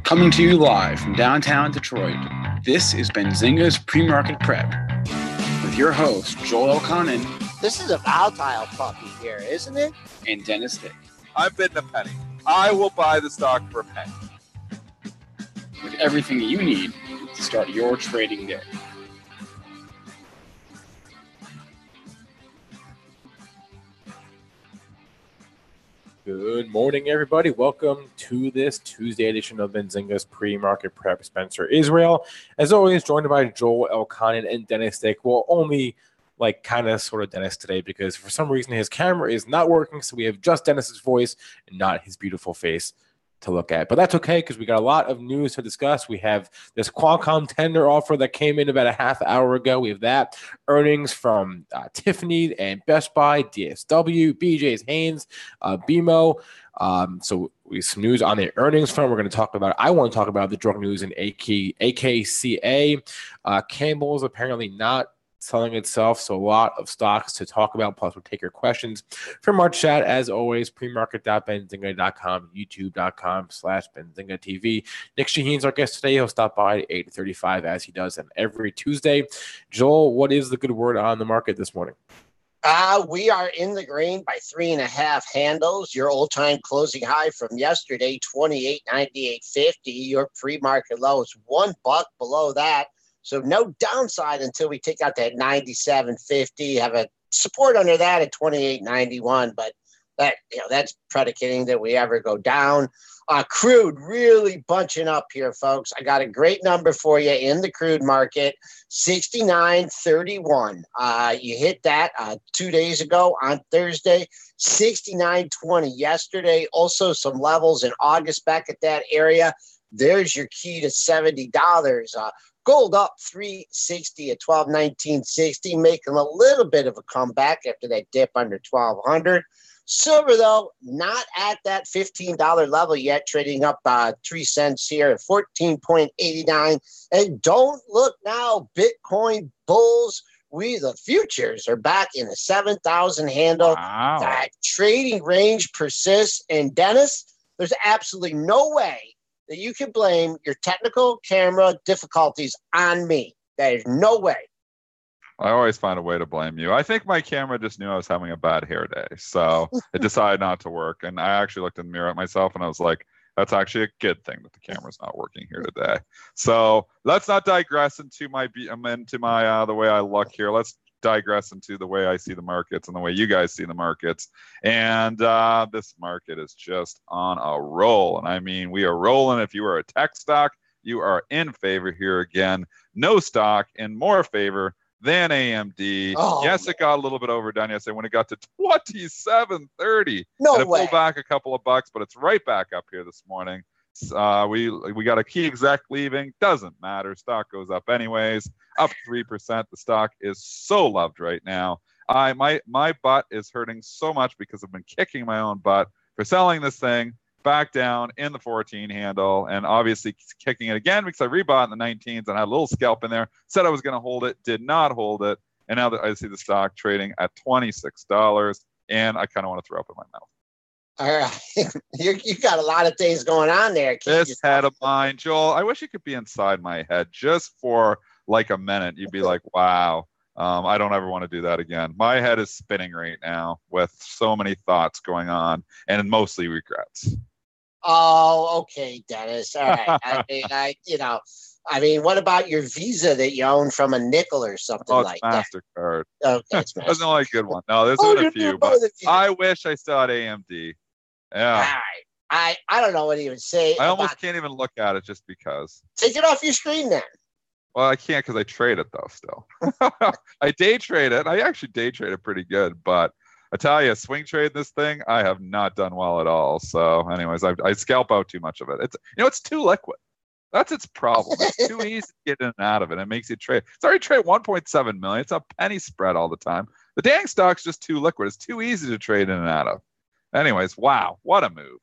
Coming to you live from downtown Detroit, this is Benzinga's PreMarket Prep with your host, Joel Elconin. This is a volatile puppy here, isn't it? And Dennis Dick. I'm bidding a penny. I will buy the stock for a penny. With everything you need to start your trading day. Good morning, everybody. Welcome to this Tuesday edition of Benzinga's Pre-Market Prep. Spencer Israel, as always, joined by Joel Elconin and Dennis Dick. Well, only kind of sort of Dennis today because for some reason his camera is not working, so we have just Dennis's voice and not his beautiful face to look at. But that's okay because we got a lot of news to discuss. We have this Qualcomm tender offer that came in about a half hour ago. We have that. Earnings from Tiffany and Best Buy, DSW, BJ's Haynes, BMO. So we have some news on the earnings front. We're going to talk about, I want to talk about the drug news in AKCA. Campbell's apparently not selling itself, so a lot of stocks to talk about, plus we'll take your questions from our chat. As always, premarket.benzinga.com, youtube.com/benzingatv. Nic Chahine's our guest today. He'll stop by at 8:35 as he does on every Tuesday. Joel, what is the good word on the market this morning? We are in the green by 3.5 handles. Your old-time closing high from yesterday, 28.9850. Your pre-market low is $1 below that. So no downside until we take out that 97.50. Have a support under that at 28.91, but that's predicating that we ever go down. Crude really bunching up here, folks. I got a great number for you in the crude market, 69.31. You hit that 2 days ago on Thursday, 69.20 yesterday. Also some levels in August back at that area. There's your key to $70. Gold up $360 at $12.1960, making a little bit of a comeback after that dip under $1,200. Silver, though, not at that $15 level yet, trading up 3 cents here at 14.89. And don't look now, Bitcoin bulls. The futures are back in the 7,000 handle. Wow. That trading range persists. And Dennis, there's absolutely no way that you can blame your technical camera difficulties on me. There's no way. I always find a way to blame you. I think my camera just knew I was having a bad hair day, so it decided not to work. And I actually looked in the mirror at myself, and I was like, that's actually a good thing that the camera's not working here today. So let's not digress into the way I look here. Let's digress into the way I see the markets and the way you guys see the markets. And this market is just on a roll. And I mean, we are rolling. If you are a tech stock, you are in favor here again. No stock in more favor than AMD. Yes, it got a little bit overdone yesterday when it got to 27.30. No and it way. pulled back a couple of bucks, but it's right back up here this morning. We got a key exec leaving. Doesn't matter. Stock goes up anyways. Up 3%. The stock is so loved right now. My butt is hurting so much because I've been kicking my own butt for selling this thing back down in the 14 handle, and obviously kicking it again because I rebought in the 19s and had a little scalp in there. Said I was going to hold it, did not hold it, and now that I see the stock trading at $26, and I kind of want to throw up in my mouth. All right. You got a lot of things going on there. This head of mine, Joel, I wish you could be inside my head just for like a minute. You'd be like, wow, I don't ever want to do that again. My head is spinning right now with so many thoughts going on and mostly regrets. Oh, okay, Dennis. All right. I mean, what about your Visa that you own from a nickel or something like that? MasterCard. Okay, it's MasterCard. That's the only good one. No, there's been a few, but I wish I still had AMD. Yeah. All right. I don't know what to even say. I almost can't even look at it just because. Take it off your screen then. Well, I can't because I trade it though still. I day trade it. I actually day trade it pretty good, but I tell you, swing trade this thing, I have not done well at all. So anyways, I scalp out too much of it. It's too liquid. That's its problem. It's too easy to get in and out of it. It makes you trade. It's already trade 1.7 million. It's a penny spread all the time. The dang stock's just too liquid. It's too easy to trade in and out of. Anyways, wow, what a move.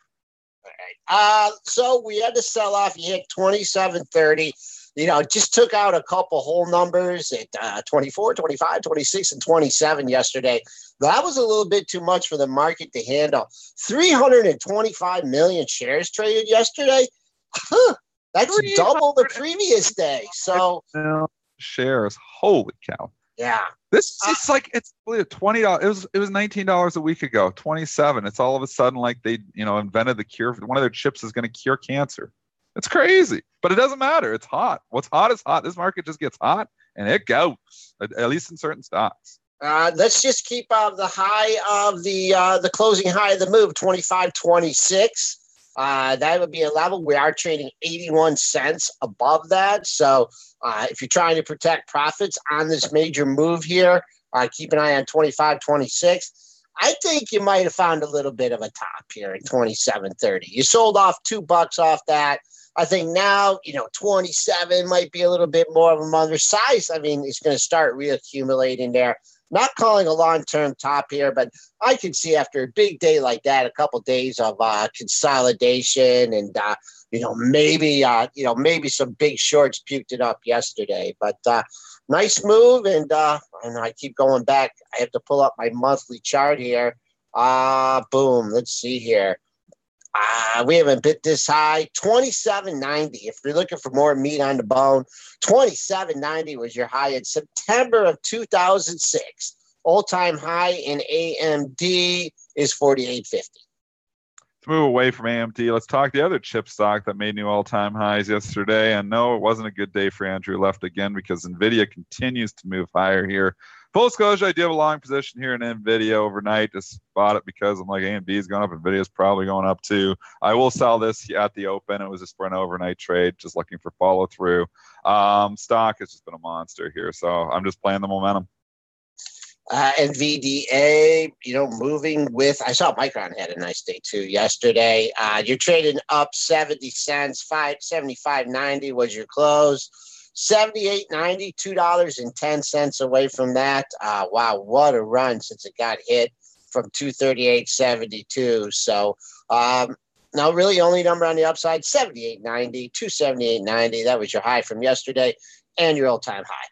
All right. So we had to sell off. You hit 27.30. Just took out a couple whole numbers at 24, 25, 26, and 27 yesterday. That was a little bit too much for the market to handle. 325 million shares traded yesterday. That's double the previous day. So shares. Holy cow. Yeah. This is like, it's $20. It was $19 a week ago, 27. It's all of a sudden like they, invented the cure. One of their chips is going to cure cancer. It's crazy, but it doesn't matter. It's hot. What's hot is hot. This market just gets hot and it goes, at least in certain stocks. Let's just keep the high of the closing high of the move, 25.26. That would be a level. We are trading 81 cents above that. So if you're trying to protect profits on this major move here, keep an eye on 25.26. I think you might have found a little bit of a top here at 27.30. You sold off $2 off that. I think now, 27 might be a little bit more of a undersize. I mean, it's going to start reaccumulating there. Not calling a long-term top here, but I can see after a big day like that, a couple of days of consolidation and, maybe some big shorts puked it up yesterday. But nice move, and I keep going back. I have to pull up my monthly chart here. Boom. Let's see here. We haven't bit this high. 27.90. If you're looking for more meat on the bone, 27.90 was your high in September of 2006. All-time high in AMD is 48.50. Let's move away from AMD. Let's talk the other chip stock that made new all-time highs yesterday. And no, it wasn't a good day for Andrew Left again because NVIDIA continues to move higher here. Full disclosure, I do have a long position here in NVIDIA overnight. Just bought it because I'm like, AMD is going up, NVIDIA is probably going up too. I will sell this at the open. It was just for an overnight trade, just looking for follow through. Stock has just been a monster here, so I'm just playing the momentum. NVDA, moving with, I saw Micron had a nice day too yesterday. You're trading up 70 cents, 75.90 was your close. 78.90, $2.10 away from that. Wow, what a run since it got hit from 238.72. So now really only number on the upside, 78.90, 278.90. That was your high from yesterday and your all-time high.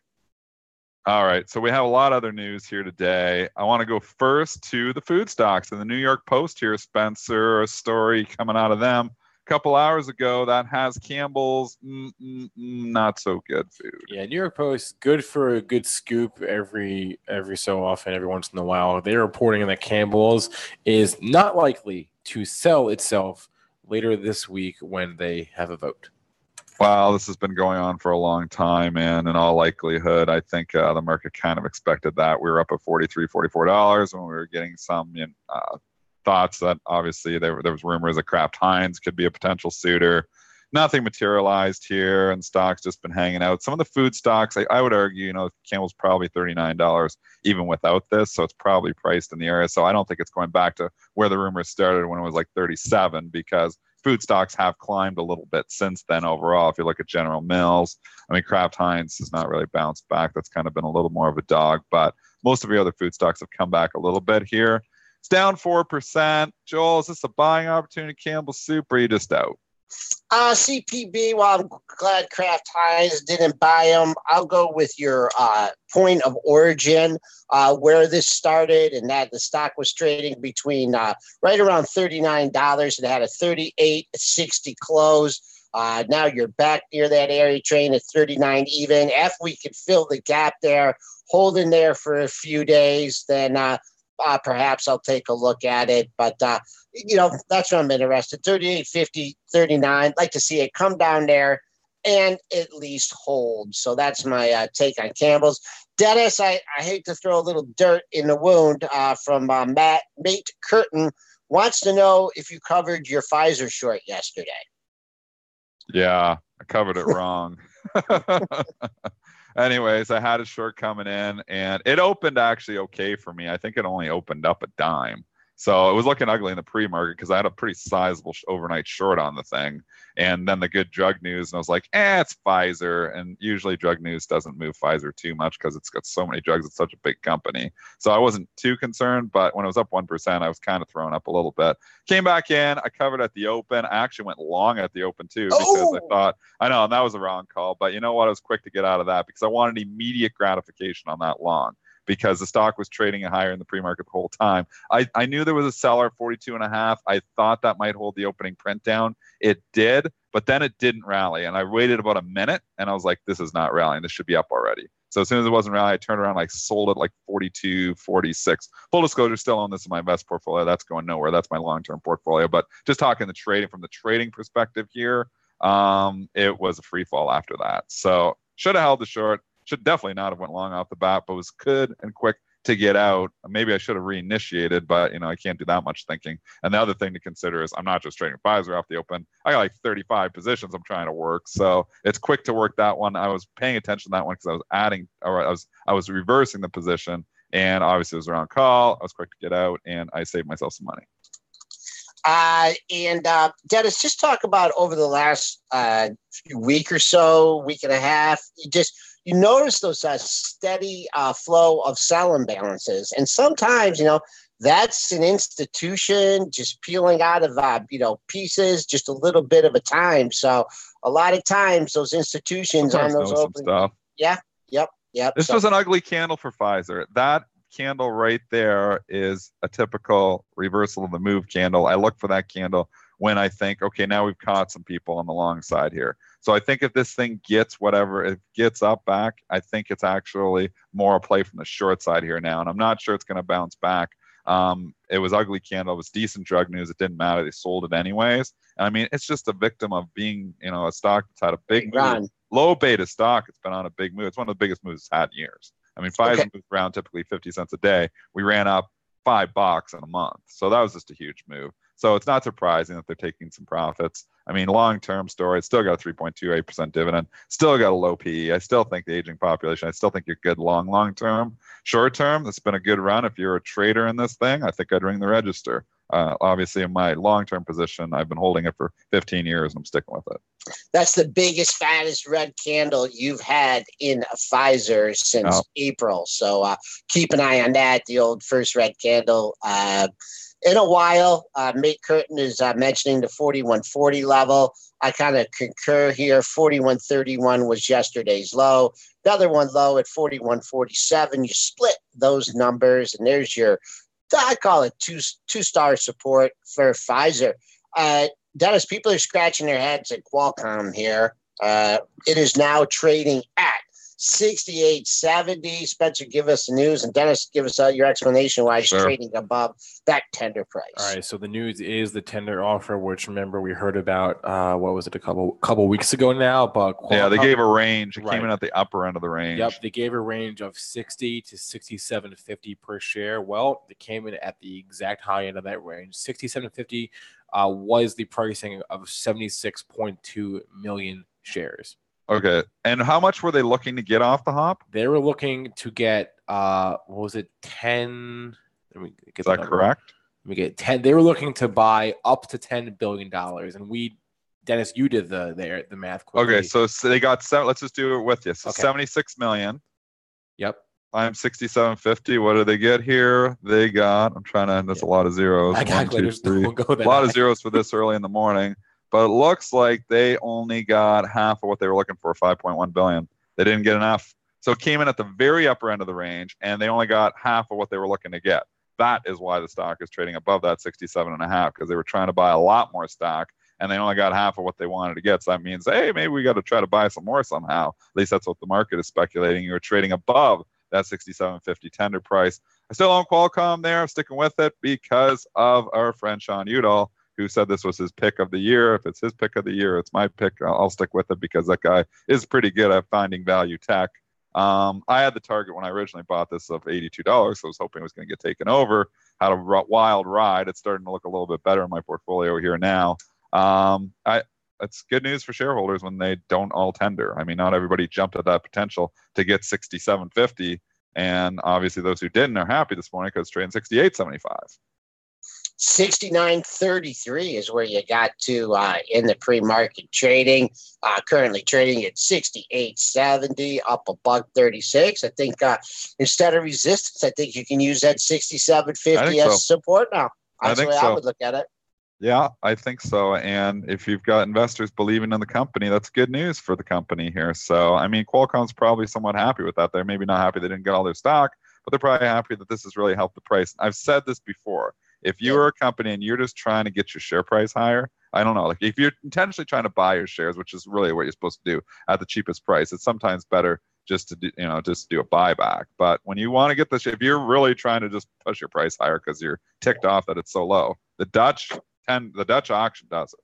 All right, so we have a lot of other news here today. I want to go first to the food stocks. And the New York Post here, Spencer, a story coming out of them couple hours ago that has Campbell's not so good food. Yeah, New York Post, good for a good scoop every so often, every once in a while. They're reporting that Campbell's is not likely to sell itself later this week when they have a vote. Wow, this has been going on for a long time, and in all likelihood, I think the market kind of expected that. We were up at $43, $44 when we were getting some thoughts that obviously there was rumors that Kraft Heinz could be a potential suitor. Nothing materialized here, and stocks just been hanging out. Some of the food stocks, I would argue, Campbell's probably $39 even without this, so it's probably priced in the area. So I don't think it's going back to where the rumors started when it was like 37, because food stocks have climbed a little bit since then overall. If you look at General Mills, Kraft Heinz has not really bounced back. That's kind of been a little more of a dog, but most of your other food stocks have come back a little bit here. It's down 4%. Joel, is this a buying opportunity, Campbell Soup, or are you just out? CPB, well, I'm glad Kraft Heinz didn't buy them. I'll go with your point of origin, where this started, and that the stock was trading between right around $39. It had a $38.60 close. Now you're back near that area, trading at 39 even. If we could fill the gap there, hold in there for a few days, then perhaps I'll take a look at it. But, that's what I'm interested. 38.50, 39. Like to see it come down there and at least hold. So that's my take on Campbell's. Dennis, I hate to throw a little dirt in the wound from Mate Curtin. Wants to know if you covered your Pfizer short yesterday. Yeah, I covered it wrong. Anyways, I had a short coming in, and it opened actually okay for me. I think it only opened up a dime. So it was looking ugly in the pre-market because I had a pretty sizable overnight short on the thing. And then the good drug news, and I was like, it's Pfizer. And usually drug news doesn't move Pfizer too much because it's got so many drugs. It's such a big company. So I wasn't too concerned, but when it was up 1%, I was kind of thrown up a little bit. Came back in, I covered at the open. I actually went long at the open too because I thought, I know, and that was a wrong call. But you know what? I was quick to get out of that because I wanted immediate gratification on that long. because the stock was trading higher in the pre-market the whole time. I knew there was a seller at 42.5. I thought that might hold the opening print down. It did, but then it didn't rally. And I waited about a minute and I was like, this is not rallying. This should be up already. So as soon as it wasn't rallying, I turned around, like sold it like 42, 46. Full disclosure, still own this in my invest portfolio. That's going nowhere. That's my long-term portfolio. But just talking the trading from the trading perspective here, it was a free fall after that. So should have held the short. Should definitely not have went long off the bat, but was good and quick to get out. Maybe I should have reinitiated, but I can't do that much thinking. And the other thing to consider is I'm not just trading Pfizer off the open. I got like 35 positions I'm trying to work, so it's quick to work that one. I was paying attention to that one because I was adding, or I was reversing the position, and obviously it was around call. I was quick to get out, and I saved myself some money. Dennis, just talk about over the last week or so, week and a half, you notice those steady flow of sell imbalances. And sometimes, that's an institution just peeling out of, pieces, just a little bit of a time. So a lot of times those institutions on those open stuff. Yeah. Yep. This was an ugly candle for Pfizer. That candle right there is a typical reversal of the move candle. I look for that candle when I think, okay, now we've caught some people on the long side here. So I think if this thing gets whatever, it gets up back, I think it's actually more a play from the short side here now. And I'm not sure it's going to bounce back. It was ugly candle. It was decent drug news. It didn't matter. They sold it anyways. And I mean, it's just a victim of being, a stock that's had a big move. Low beta stock. It's been on a big move. It's one of the biggest moves it's had in years. I mean, Pfizer moves around typically 50 cents a day. We ran up $5 in a month. So that was just a huge move. So it's not surprising that they're taking some profits. I mean, long-term story, it's still got a 3.28% dividend, still got a low PE. I still think the aging population, I still think you're good long-term. Short-term, it's been a good run. If you're a trader in this thing, I think I'd ring the register. Obviously, in my long-term position, I've been holding it for 15 years and I'm sticking with it. That's the biggest, fattest red candle you've had in Pfizer since April. So keep an eye on that, the old first red candle. In a while, Nate Curtin is mentioning the 4140 level. I kind of concur here. 4131 was yesterday's low. The other one low at 4147. You split those numbers, and there's your, I call it two-star support for Pfizer. Dennis, people are scratching their heads at Qualcomm here. It is now trading at 68.70. Spencer, give us the news, and Dennis, give us your explanation why it's trading above that tender price. All right, so the news is the tender offer, which remember we heard about. What was it, a couple weeks ago now? But Qualcomm, they gave a range. It came in at the upper end of the range. Yep, they gave a range of 60 to 67.50 per share. Well, they came in at the exact high end of that range. 67.50 was the pricing of 76.2 million shares. Okay. And how much were they looking to get off the hop? They were looking to get, what was it, 10? Let me get Is that correct? Let me get 10. They were looking to buy up to $10 billion. And Dennis, you did the math quickly. Okay. So they got, let's just do it with you. So 76 million. Yep. I'm 67.50. What do they get here? They got, there's a lot of zeros. My calculators don't go that a lot of zeros for this early in the morning. But it looks like they only got half of what they were looking for, 5.1 billion. They didn't get enough. So it came in at the very upper end of the range, and they only got half of what they were looking to get. That is why the stock is trading above that 67.5, because they were trying to buy a lot more stock, and they only got half of what they wanted to get. So that means, hey, maybe we got to try to buy some more somehow. At least that's what the market is speculating. You were trading above that 67.50 tender price. I still own Qualcomm there. I'm sticking with it because of our friend Sean Udall, who said this was his pick of the year. If it's his pick of the year, it's my pick. I'll stick with it because that guy is pretty good at finding value tech. I had the target when I originally bought this of $82, so I was hoping it was going to get taken over. Had a wild ride. It's starting to look a little bit better in my portfolio here now. It's good news for shareholders when they don't all tender. I mean, not everybody jumped at that potential to get 67.50, and obviously those who didn't are happy this morning because it's trading 68.75. 69.33 is where you got to in the pre-market trading. Currently trading at 68.70, up $1.36. I think instead of resistance, I think you can use that 67.50 as support now. That's the way I would look at it. Yeah, I think so. And if you've got investors believing in the company, that's good news for the company here. So, I mean, Qualcomm's probably somewhat happy with that. They're maybe not happy they didn't get all their stock, but they're probably happy that this has really helped the price. I've said this before. If you are a company and you're just trying to get your share price higher, I don't know, like if you're intentionally trying to buy your shares, which is really what you're supposed to do at the cheapest price, it's sometimes better just to do, just do a buyback. But when you want to get if you're really trying to just push your price higher because you're ticked off that it's so low, the Dutch auction does it.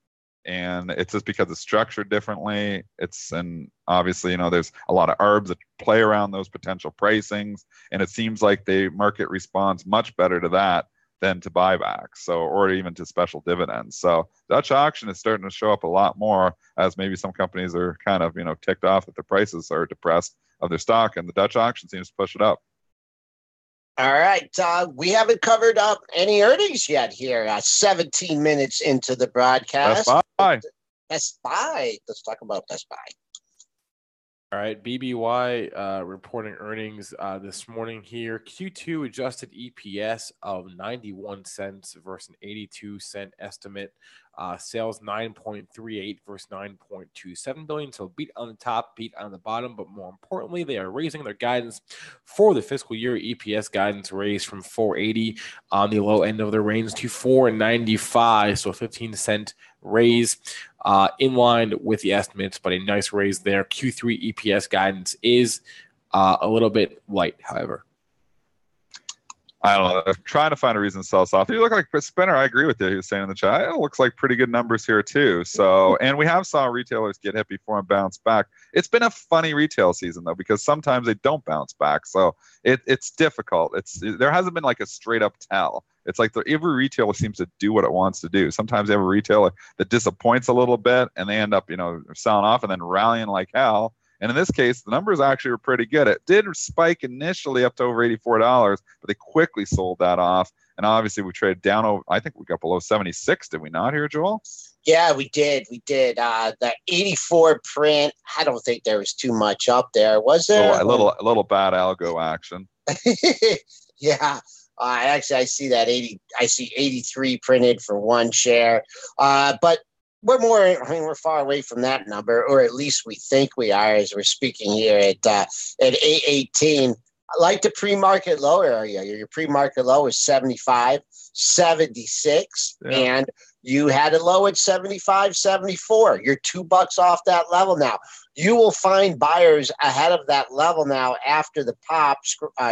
And it's just because it's structured differently. And obviously, there's a lot of arbs that play around those potential pricings. And it seems like the market responds much better to that than to buybacks, or even to special dividends. So Dutch auction is starting to show up a lot more, as maybe some companies are kind of, ticked off that the prices are depressed of their stock, and the Dutch auction seems to push it up. All right. We haven't covered up any earnings yet here. 17 minutes into the broadcast. Best Buy. Best Buy. Let's talk about Best Buy. All right, BBY reporting earnings this morning here. Q2 adjusted EPS of 91 cents versus an 82-cent estimate. Sales 9.38 versus 9.27 billion. So beat on the top, beat on the bottom, but more importantly, they are raising their guidance for the fiscal year. EPS guidance raised from 4.80 on the low end of the range to 4.95. So a 15-cent raise in line with the estimates, but a nice raise there. Q3 EPS guidance is a little bit light, however. I don't know. I'm trying to find a reason to sell soft. You look like Chris Spinner. I agree with you. He was saying in the chat, it looks like pretty good numbers here too. So, and we have saw retailers get hit before and bounce back. It's been a funny retail season though, because sometimes they don't bounce back. So it's difficult. There hasn't been like a straight up tell. It's like every retailer seems to do what it wants to do. Sometimes you have a retailer that disappoints a little bit and they end up, selling off and then rallying like hell. And in this case, the numbers actually were pretty good. It did spike initially up to over $84, but they quickly sold that off. And obviously, we traded down over, I think we got below 76, did we not here, Joel? Yeah, we did. The 84 print, I don't think there was too much up there. Was there? A little bad algo action. Yeah. Actually, I see that 83 printed for one share. But we're far away from that number, or at least we think we are as we're speaking here at 818. I like the pre-market low area. Your pre-market low is 75, 76, and you had a low at 75, 74. You're $2 off that level now. You will find buyers ahead of that level now after the pop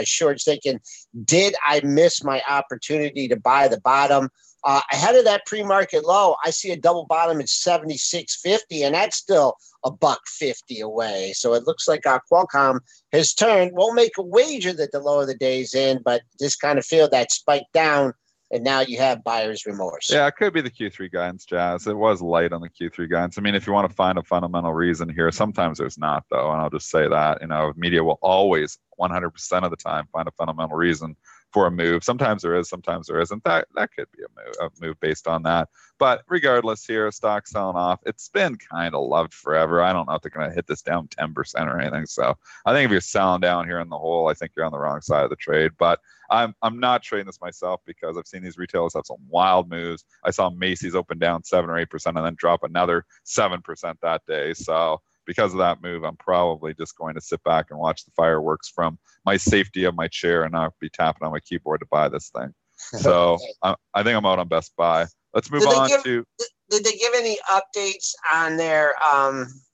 shorts thinking, did I miss my opportunity to buy the bottom? Ahead of that pre-market low, I see a double bottom at 76.50, and that's still $1.50 away. So it looks like Qualcomm has turned. Won't make a wager that the lower the day's in, but just kind of feel that spike down, and now you have buyer's remorse. Yeah, it could be the Q3 guidance, Jazz. It was light on the Q3 guidance. I mean, if you want to find a fundamental reason here, sometimes there's not, though, and I'll just say that. Media will always 100% of the time find a fundamental reason for a move. Sometimes there is, sometimes there isn't. That could be a move based on that. But regardless here, stock selling off. It's been kind of loved forever. I don't know if they're going to hit this down 10% or anything. So I think if you're selling down here in the hole, I think you're on the wrong side of the trade. But I'm not trading this myself because I've seen these retailers have some wild moves. I saw Macy's open down 7 or 8% and then drop another 7% that day. So because of that move, I'm probably just going to sit back and watch the fireworks from my safety of my chair and not be tapping on my keyboard to buy this thing. So I think I'm out on Best Buy. Let's move on to. Did they give any updates on their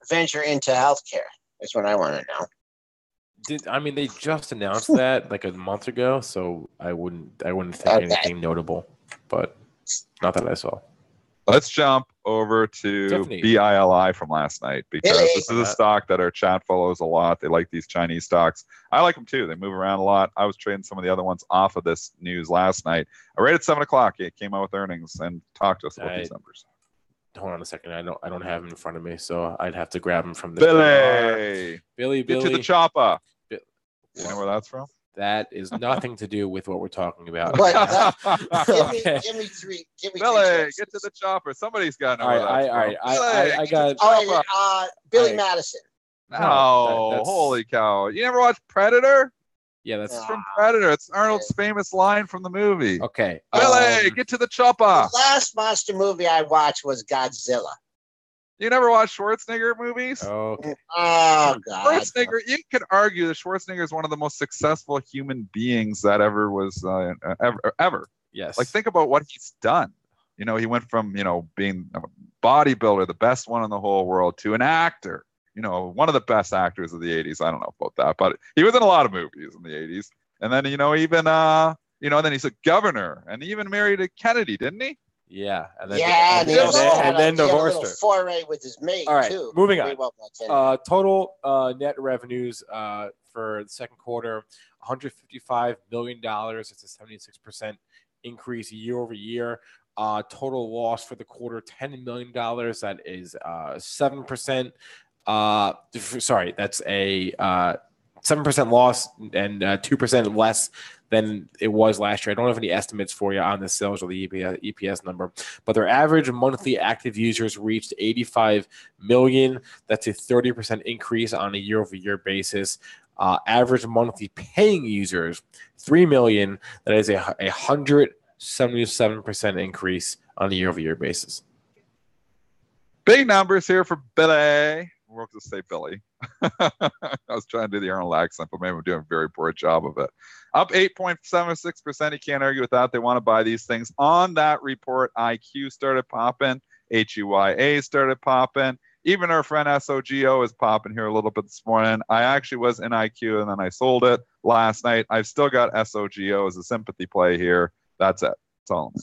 venture into healthcare? That's what I want to know. They just announced that like a month ago, so I wouldn't think anything notable, but not that I saw. Let's jump over to BILI from last night because this is a stock that our chat follows a lot. They like these Chinese stocks. I like them too. They move around a lot. I was trading some of the other ones off of this news last night. Right at 7 o'clock, it came out with earnings and talked to us about these numbers. Hold on a second. I don't have them in front of me, so I'd have to grab them from this. Billy, get to the chopper. You know where that's from? That is nothing to do with what we're talking about. Give me three. Billy, get to the chopper. Somebody's got to know where that's from. I got Billy Madison. Oh, holy cow. You never watched Predator? Yeah, that's from Predator. It's Arnold's famous line from the movie. Okay. Billy, get to the chopper. The last monster movie I watched was Godzilla. You never watched Schwarzenegger movies? Okay. Oh God. Schwarzenegger, you could argue that Schwarzenegger is one of the most successful human beings that ever was ever. Yes. Like, think about what he's done. You know, he went from, you know, being a bodybuilder, the best one in the whole world, to an actor. You know, one of the best actors of the 80s. I don't know about that, but he was in a lot of movies in the 80s. And then, you know, even, then he's a governor and even married a Kennedy, didn't he? Yeah. And then divorced her. Foray with his mate, all right, too. moving on. Total net revenues for the second quarter, $155 million. It's a 76% increase year over year. Total loss for the quarter, $10 million. That is 7%. Sorry, that's a 7% loss and 2% less than it was last year. I don't have any estimates for you on the sales or the EPS number, but their average monthly active users reached 85 million. That's a 30% increase on a year-over-year basis. Average monthly paying users, 3 million. That is a 177% increase on a year-over-year basis. Big numbers here for Billy. We'll just say Billy. I was trying to do the Arnold accent, but maybe I'm doing a very poor job of it. Up 8.76%. You can't argue with that. They want to buy these things. On that report, IQ started popping. HUYA started popping. Even our friend SOGO is popping here a little bit this morning. I actually was in IQ and then I sold it last night. I've still got SOGO as a sympathy play here. That's it. That's all.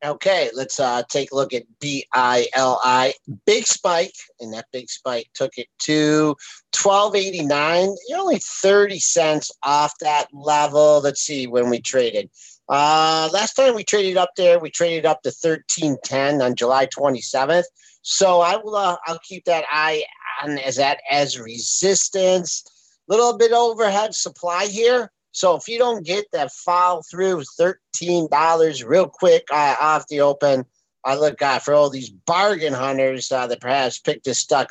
Okay, let's take a look at BILI. Big spike, and that big spike took it to $12.89. You're only 30 cents off that level. Let's see when we traded. Last time we traded up there, we traded up to $13.10 on July 27th. So I'll keep that eye on as resistance. Little bit overhead supply here. So if you don't get that follow through $13 real quick off the open, I look for all these bargain hunters that perhaps picked the stock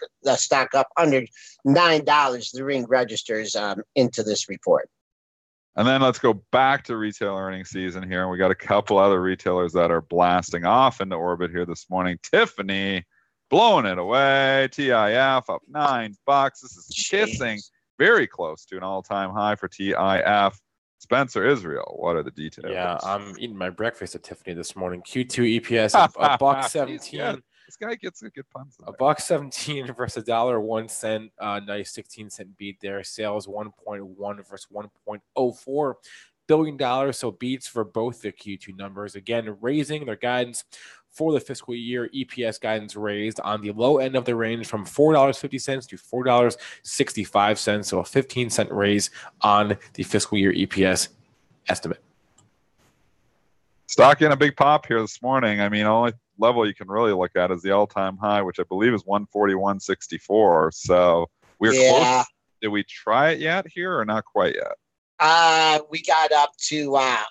up under $9. The ring registers into this report. And then let's go back to retail earnings season here. And we got a couple other retailers that are blasting off into orbit here this morning. Tiffany blowing it away. TIF up $9. This is kissing very close to an all-time high for TIF. Spencer Israel, what are the details? Yeah, I'm eating my breakfast at Tiffany this morning. Q2 EPS $1.17. This guy gets a good puns. $1.17 versus $1.01. Nice 16-cent beat there. Sales 1.1 versus $1.04 billion. So beats for both the Q2 numbers. Again, raising their guidance for the fiscal year. EPS guidance raised on the low end of the range from $4.50 to $4.65. So a 15-cent raise on the fiscal year EPS estimate. Stock in a big pop here this morning. I mean, only level you can really look at is the all-time high, which I believe is 141.64. So we're close. Did we try it yet here or not quite yet? We got up to what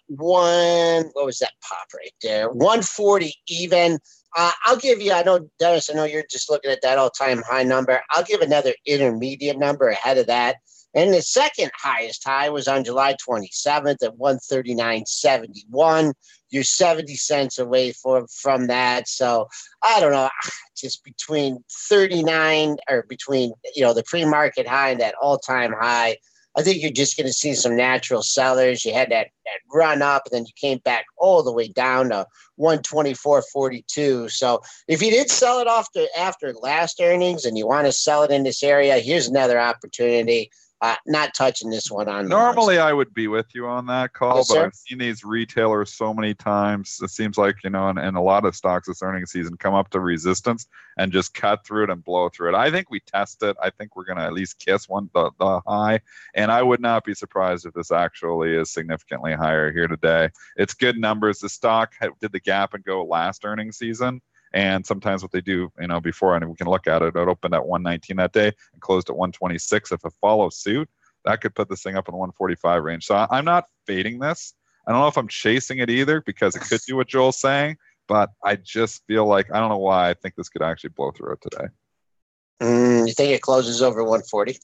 was that pop right there? 140 even. I'll give you, I know, Dennis, I know you're just looking at that all-time high number. I'll give another intermediate number ahead of that. And the second highest high was on July 27th at 139.71. You're 70 cents away from that. So I don't know, just between 39 or between, the pre-market high and that all-time high, I think you're just going to see some natural sellers. You had that run up, and then you came back all the way down to 124.42. So if you did sell it after last earnings and you want to sell it in this area, here's another opportunity. Not touching this one on. Normally, I would be with you on that call, yes, but sir? I've seen these retailers so many times. It seems like, and a lot of stocks this earnings season come up to resistance and just cut through it and blow through it. I think we test it. I think we're going to at least kiss the high, and I would not be surprised if this actually is significantly higher here today. It's good numbers. The stock did the gap and go last earnings season. And sometimes what they do, before, and we can look at it, it opened at 119 that day and closed at 126. If it follows suit, that could put this thing up in the 145 range. So I'm not fading this. I don't know if I'm chasing it either because it could do what Joel's saying, but I just feel like, I don't know why, I think this could actually blow through it today. You think it closes over 140?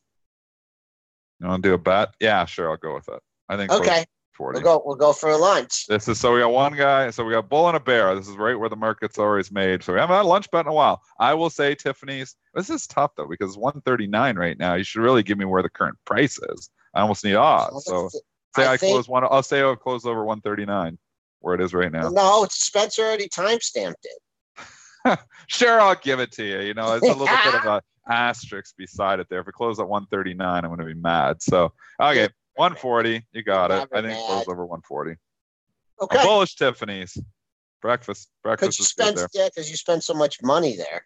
You want to do a bet? Yeah, sure, I'll go with it. I think okay. 40. We'll go for a lunch. This is so we got one guy. So we got bull and a bear. This is right where the market's always made. So we haven't had a lunch bet in a while. I will say Tiffany's. This is tough though because it's 139 right now. You should really give me where the current price is. I almost need odds. So say I close one. I'll say I'll close over 139 where it is right now. No, Spencer already timestamped it. Sure, I'll give it to you. You know, it's a little bit of a asterisk beside it there. If it closes at 139, I'm going to be mad. So okay. 140, you got it. I think close over 140. Okay. A bullish Tiffany's. Breakfast is good there. Yeah, because you spend so much money there.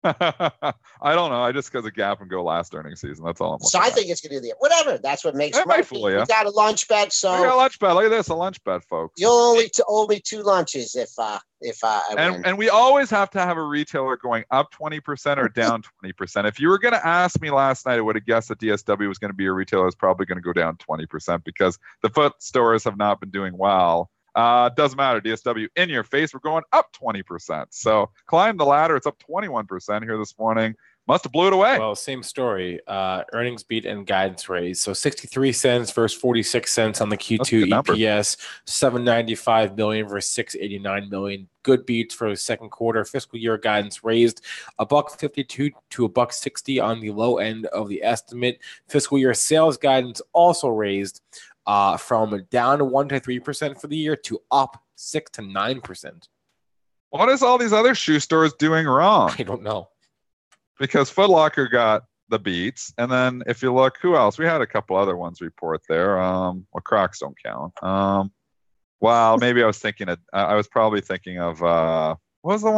I don't know. I just because of gap and go last earnings season. That's all I'm looking So I think it's going to do whatever. That's what makes money. We got a lunch bet. So we got a lunch bet. Look at this, a lunch bet, folks. You'll only owe me 2 lunches if I win. And we always have to have a retailer going up 20% or down 20%. If you were going to ask me last night, I would have guessed that DSW was going to be a retailer that's probably going to go down 20% because the foot stores have not been doing well. Doesn't matter. DSW in your face. We're going up 20%. So climb the ladder. It's up 21% here this morning. Must have blew it away. Well, same story. Earnings beat and guidance raise. So 63 cents versus 46 cents on the Q2 EPS. 795 million versus 689 million. Good beats for the second quarter. Fiscal year guidance raised $1.52 to $1.60 on the low end of the estimate. Fiscal year sales guidance also raised from down 1% to 3% for the year to up 6% to 9%. What is all these other shoe stores doing wrong? I don't know. Because Foot Locker got the beats, and then if you look, who else? We had a couple other ones report there. Well, Crocs don't count. Well, maybe I was thinking of. I was probably thinking of. What was the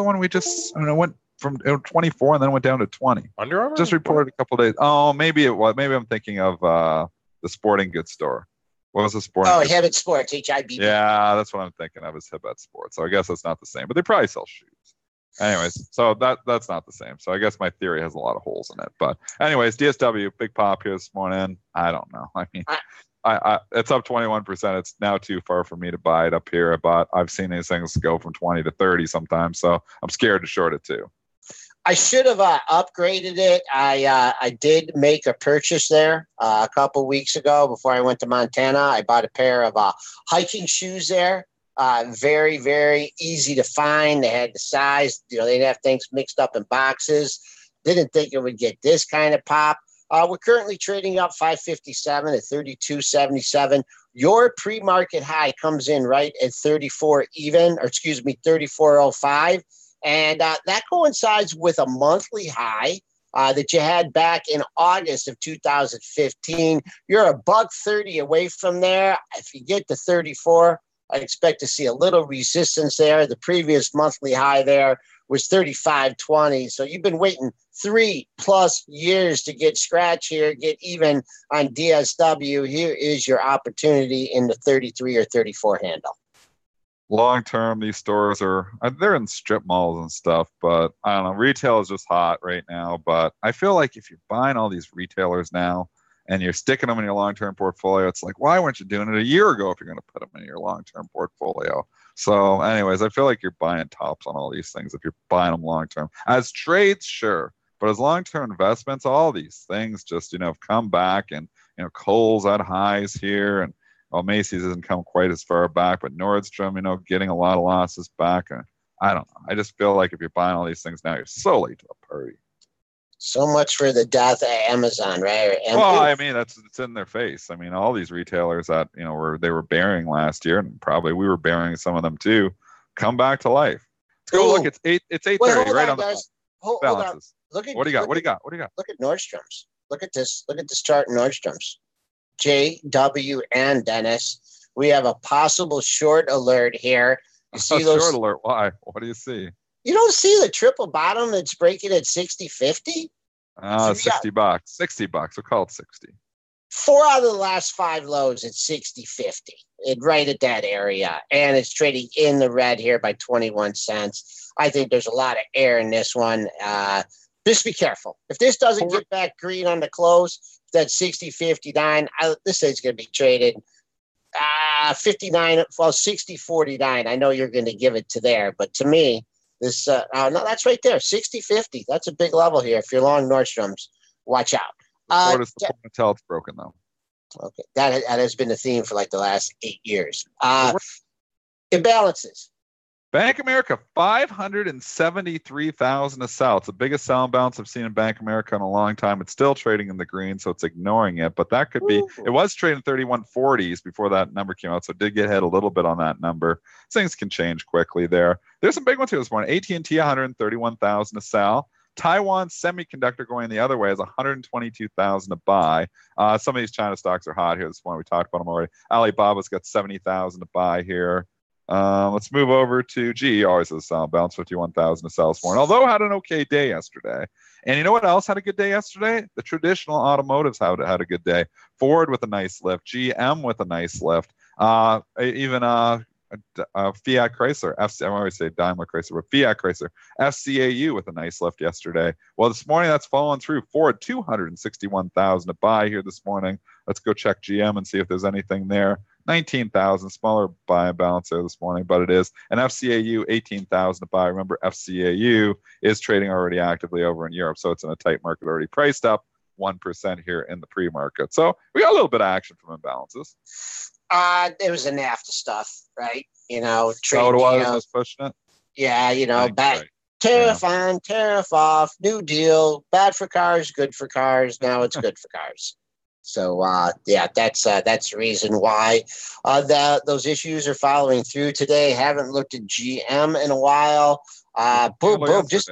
one we just? I don't know. Went from 24 and then went down to 20. Under Armour just reported a couple days. Oh, maybe it was. Maybe I'm thinking of the sporting goods store. What was the sporting? Oh, Hibbett Sports, HIBB. Yeah, that's what I'm thinking of is Hibbett Sports. So I guess that's not the same, but they probably sell shoes. Anyways, so that's not the same. So I guess my theory has a lot of holes in it. But anyways, DSW, big pop here this morning. I don't know. I mean, I it's up 21%. It's now too far for me to buy it up here. But I've seen these things go from 20 to 30 sometimes. So I'm scared to short it too. I should have upgraded it. I did make a purchase there a couple weeks ago before I went to Montana. I bought a pair of hiking shoes there. Very, very easy to find. They had the size. They didn't have things mixed up in boxes. Didn't think it would get this kind of pop. We're currently trading up 557 at 32.77. Your pre-market high comes in right at 34 even, or excuse me, 34.05. And that coincides with a monthly high that you had back in August of 2015. You're $1.30 away from there. If you get to 34, I expect to see a little resistance there. The previous monthly high there was 35.20. So you've been waiting 3+ years to get scratch here, get even on DSW. Here is your opportunity in the 33 or 34 handle. Long term, these stores they're in strip malls and stuff, but I don't know. Retail is just hot right now. But I feel like if you're buying all these retailers now and you're sticking them in your long-term portfolio, it's like, why weren't you doing it a year ago if you're going to put them in your long-term portfolio? So anyways, I feel like you're buying tops on all these things if you're buying them long-term. As trades, sure. But as long-term investments, all these things just, have come back, and, Kohl's at highs here, and Macy's hasn't come quite as far back, but Nordstrom, getting a lot of losses back. And I don't know. I just feel like if you're buying all these things now, you're so late to the party. So much for the death of Amazon, right? Well, I mean, it's in their face. I mean, all these retailers that, they were bearing last year, and probably we were bearing some of them too, come back to life. Let's go look. It's 8:30 right on the balances. Look at what do you got? What do you got? Look at Nordstrom's. Look at this. Look at this chart in Nordstrom's. JWN, Dennis. We have a possible short alert here. You see those short alert? Why? What do you see? You don't see the triple bottom that's breaking at 60.50? $60. $60. We'll call it 60. 4 out of the last 5 lows at 60.50. Right at that area. And it's trading in the red here by 21 cents. I think there's a lot of air in this one. Just be careful. If this doesn't get back green on the close, that's 60.59. This is going to be traded 59, well, 60.49. I know you're going to give it to there, but to me, this no, that's right there, 60.50. That's a big level here. If you're long Nordstrom's, watch out. Until it's broken though. Okay, that has been the theme for like the last 8 years. Imbalances. Bank of America, 573,000 to sell. It's the biggest sell balance I've seen in Bank of America in a long time. It's still trading in the green, so it's ignoring it. But that could be, it was trading 3140s before that number came out, so it did get hit a little bit on that number. Things can change quickly there. There's some big ones here this morning. AT&T, 131,000 to sell. Taiwan Semiconductor going the other way is 122,000 to buy. Some of these China stocks are hot here this morning. We talked about them already. Alibaba's got 70,000 to buy here. Let's move over to GE. Always has a sell balance, 51,000 to sell this morning. Although had an okay day yesterday. And you know what else had a good day yesterday? The traditional automotives had a good day. Ford with a nice lift. GM with a nice lift. Even Fiat Chrysler. I always say Daimler Chrysler, but Fiat Chrysler. FCAU with a nice lift yesterday. Well, this morning that's fallen through. Ford 261,000 to buy here this morning. Let's go check GM and see if there's anything there. 19,000, smaller buy and balance there this morning, but it is. And FCAU, 18,000 to buy. Remember, FCAU is trading already actively over in Europe, so it's in a tight market, already priced up 1% here in the pre-market. So we got a little bit of action from imbalances. It was the NAFTA stuff, right? You know, trade deal. I was pushing it. Yeah, you know, tariff on, tariff off, new deal, bad for cars, good for cars. Now it's good for cars. So, that's the reason why those issues are following through today. Haven't looked at GM in a while. Boom, just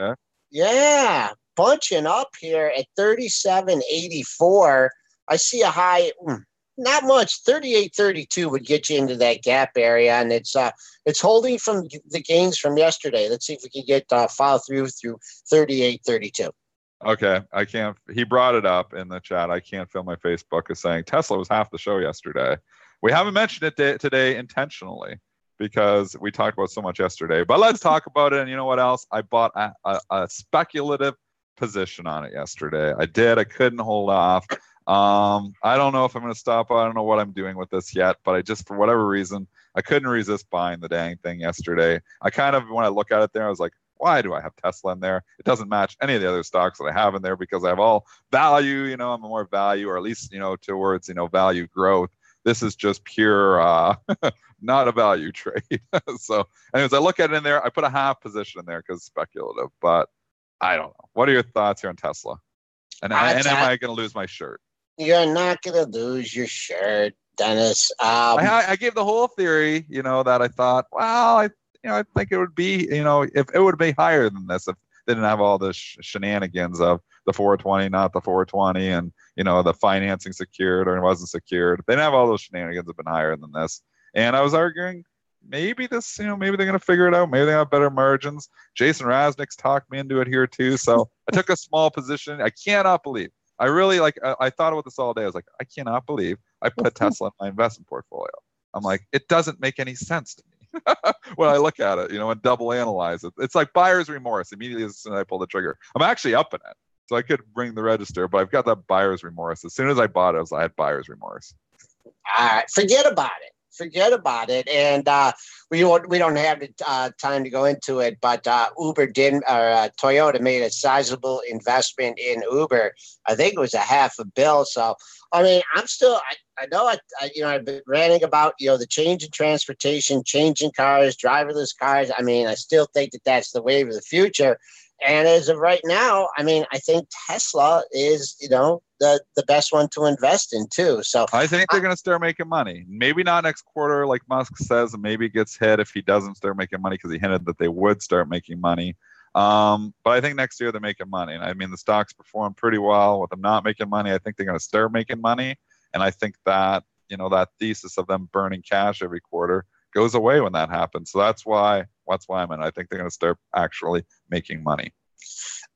bunching up here at 37.84. I see a high, not much. 38.32 would get you into that gap area, and it's holding from the gains from yesterday. Let's see if we can get follow through 38.32. Okay, I can't. He brought it up in the chat. I can't feel my Facebook is saying Tesla was half the show yesterday. We haven't mentioned it today intentionally because we talked about so much yesterday. But let's talk about it. And you know what else? I bought a speculative position on it yesterday. I did. I couldn't hold off. I don't know if I'm going to stop. I don't know what I'm doing with this yet. But I just, for whatever reason, I couldn't resist buying the dang thing yesterday. I kind of, when I look at it there, I was like, why do I have Tesla in there? It doesn't match any of the other stocks that I have in there because I have all value, you know, I'm more value, or at least, you know, towards, you know, value growth. This is just pure, not a value trade. So anyways, I look at it in there. I put a half position in there because it's speculative, but I don't know. What are your thoughts here on Tesla? And am I going to lose my shirt? You're not going to lose your shirt, Dennis. I gave the whole theory, you know, that I thought, well, I think it would be, you know, if it would be higher than this if they didn't have all the shenanigans of the 420, not the 420, and, you know, the financing secured or it wasn't secured. If they didn't have all those shenanigans, have been higher than this. And I was arguing, maybe this, you know, maybe they're going to figure it out. Maybe they have better margins. Jason Raznick's talked me into it here too. So I took a small position. I cannot believe. I really I thought about this all day. I was like, I cannot believe I put Tesla in my investment portfolio. I'm like, it doesn't make any sense to me. When I look at it, you know, and double analyze it, it's like buyer's remorse. Immediately as soon as I pull the trigger, I'm actually up in it, so I could bring the register, but I've got that buyer's remorse. As soon as I bought it, I had buyer's remorse. All right, forget about it. And we don't have the time to go into it, but Toyota made a sizable investment in Uber. I think it was $500 million. So I mean, I'm still. I know. I've been ranting about the change in transportation, change in cars, driverless cars. I mean, I still think that's the wave of the future. And as of right now, I mean, I think Tesla is, the best one to invest in too. So I think they're going to start making money. Maybe not next quarter, like Musk says, and maybe it gets hit if he doesn't start making money, because he hinted that they would start making money. But I think next year they're making money. And I mean, the stocks perform pretty well with them not making money. I think they're going to start making money. And I think that, that thesis of them burning cash every quarter goes away when that happens. So that's why I'm in. I think they're going to start actually making money.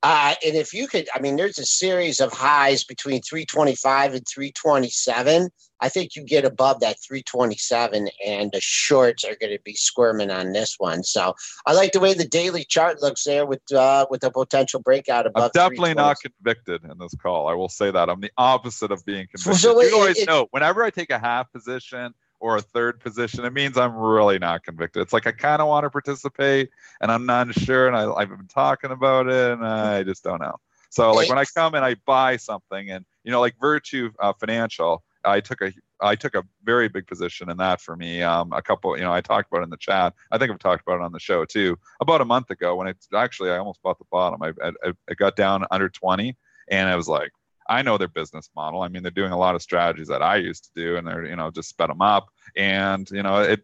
And if you could, I mean, there's a series of highs between 325 and 327. I think you get above that 327 and the shorts are going to be squirming on this one. So I like the way the daily chart looks there with a potential breakout above. I'm definitely not convicted in this call. I will say that. I'm the opposite of being convicted. So you always know, whenever I take a half position or a third position, it means I'm really not convicted. It's like I kind of want to participate and I'm not sure, and I've been talking about it and I just don't know. So like when I come and I buy something and like Virtue Financial, I took a very big position in that for me. A couple, I talked about it in the chat. I think I've talked about it on the show too. About a month ago, when it's actually I almost bought the bottom. I got down under 20, and I was like, I know their business model. I mean, they're doing a lot of strategies that I used to do, and they're just sped them up. And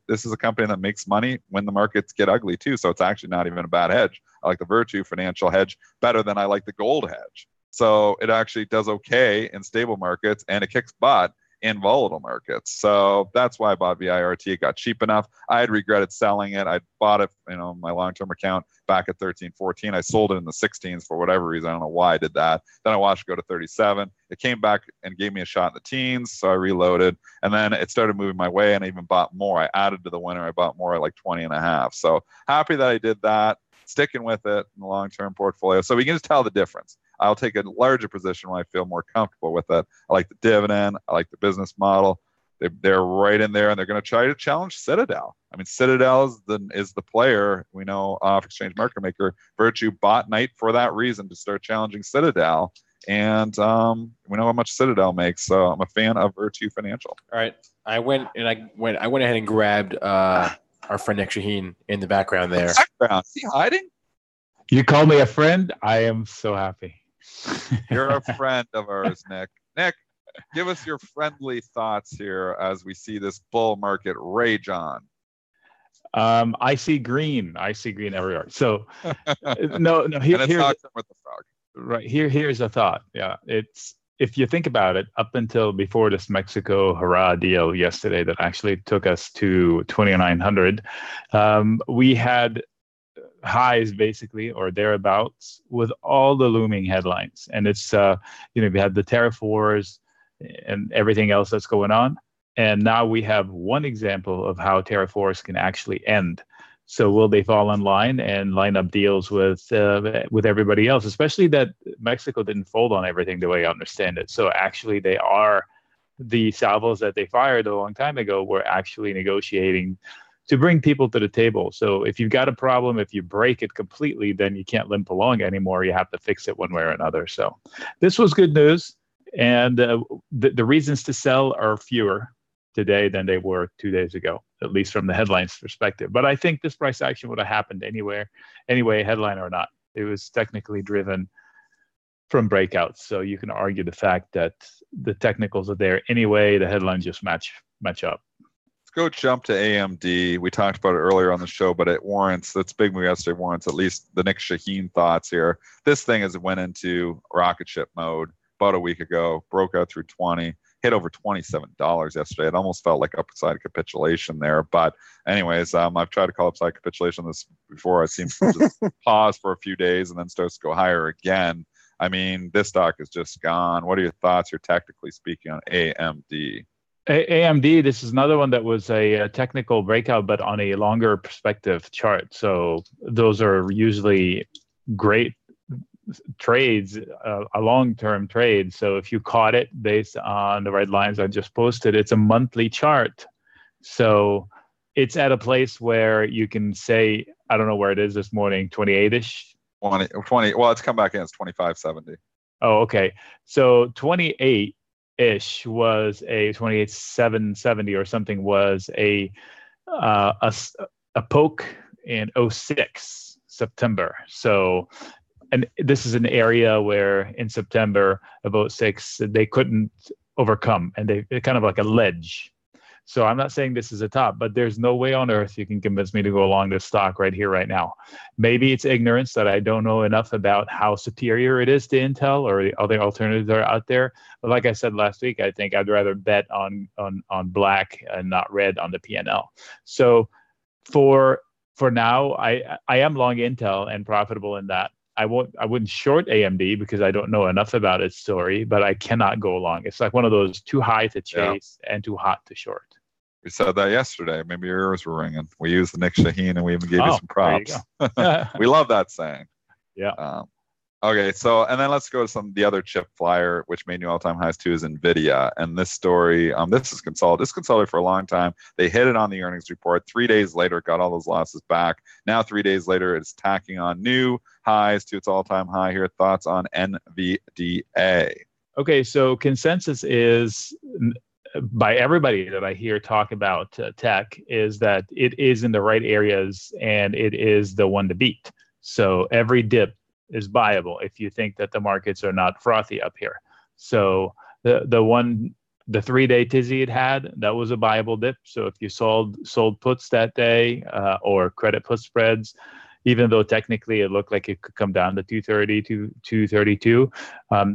this is a company that makes money when the markets get ugly too. So it's actually not even a bad hedge. I like the Virtu financial hedge better than I like the gold hedge. So it actually does okay in stable markets, and it kicks butt in volatile markets. So that's why I bought VIRT. It got cheap enough. I had regretted selling it. I bought it, my long-term account back at 13, 14. I sold it in the 16s for whatever reason. I don't know why I did that. Then I watched it go to 37. It came back and gave me a shot in the teens. So I reloaded, and then it started moving my way, and I even bought more. I added to the winner. I bought more at like 20 and a half. So happy that I did that. Sticking with it in the long-term portfolio. So we can just tell the difference. I'll take a larger position when I feel more comfortable with it. I like the dividend. I like the business model. They're right in there, and they're going to try to challenge Citadel. I mean, Citadel is the player. We know off-exchange market maker. Virtu bought Knight for that reason, to start challenging Citadel. And we know how much Citadel makes. So I'm a fan of Virtu Financial. All right. I went ahead and grabbed our friend Nic Chahine in the background there. Is he hiding? You call me a friend? I am so happy. You're a friend of ours, Nick. Nick, give us your friendly thoughts here as we see this bull market rage on. I see green. I see green everywhere. So no. Here's not with the frog. Right here's a thought. Yeah, it's, if you think about it, up until before this Mexico hurrah deal yesterday that actually took us to 2,900, we had highs basically or thereabouts with all the looming headlines, and it's we had the tariff wars and everything else that's going on, and now we have one example of how tariff wars can actually end. So will they fall in line and line up deals with everybody else, especially that Mexico didn't fold on everything the way I understand it. So actually they are, the salvos that they fired a long time ago were actually negotiating to bring people to the table. So if you've got a problem, if you break it completely, then you can't limp along anymore. You have to fix it one way or another. So this was good news. And the reasons to sell are fewer today than they were 2 days ago, at least from the headlines perspective. But I think this price action would have happened anyway, headline or not. It was technically driven from breakouts. So you can argue the fact that the technicals are there anyway, the headlines just match up. Let's go jump to AMD. We talked about it earlier on the show, but it warrants, that's big move yesterday, warrants at least the Nic Chahine thoughts here. This thing has went into rocket ship mode about a week ago, broke out through 20. Hit over $27 yesterday. It almost felt like upside capitulation there. But anyways, I've tried to call upside capitulation this before. It seems to just pause for a few days and then starts to go higher again. I mean, this stock is just gone. What are your thoughts here, technically speaking, on AMD? AMD, this is another one that was a technical breakout, but on a longer perspective chart. So those are usually great trades, a long-term trade. So if you caught it based on the red lines I just posted, it's a monthly chart. So it's at a place where you can say, I don't know where it is this morning, 28-ish? 20. Well, it's come back in. It's 25.70. Oh, okay. So 28-ish was a 28.770 or something was a poke in 06 September. So, and this is an area where in September of 06, they couldn't overcome, and they're kind of like a ledge. So I'm not saying this is a top, but there's no way on earth you can convince me to go along this stock right here, right now. Maybe it's ignorance that I don't know enough about how superior it is to Intel or the other alternatives that are out there. But like I said last week, I think I'd rather bet on black and not red on the P&L. So for now, I am long Intel and profitable in that. I wouldn't short AMD because I don't know enough about its story, but I cannot go long. It's like one of those too high to chase and too hot to short. We said that yesterday. Maybe your ears were ringing. We used the Nic Chahine and we even gave you some props. You we love that saying. Yeah. Okay, so and then let's go to the other chip flyer, which made new all-time highs too, is NVIDIA. And this story, this is consolidated. This consolidated for a long time. They hit it on the earnings report. 3 days later, got all those losses back. Now 3 days later, it's tacking on new highs to its all-time high here. Thoughts on NVDA? Okay, so consensus is by everybody that I hear talk about tech is that it is in the right areas and it is the one to beat. So every dip is buyable if you think that the markets are not frothy up here. So the 3-day tizzy it had, that was a buyable dip. So if you sold puts that day or credit put spreads, even though technically it looked like it could come down to 230 to 232,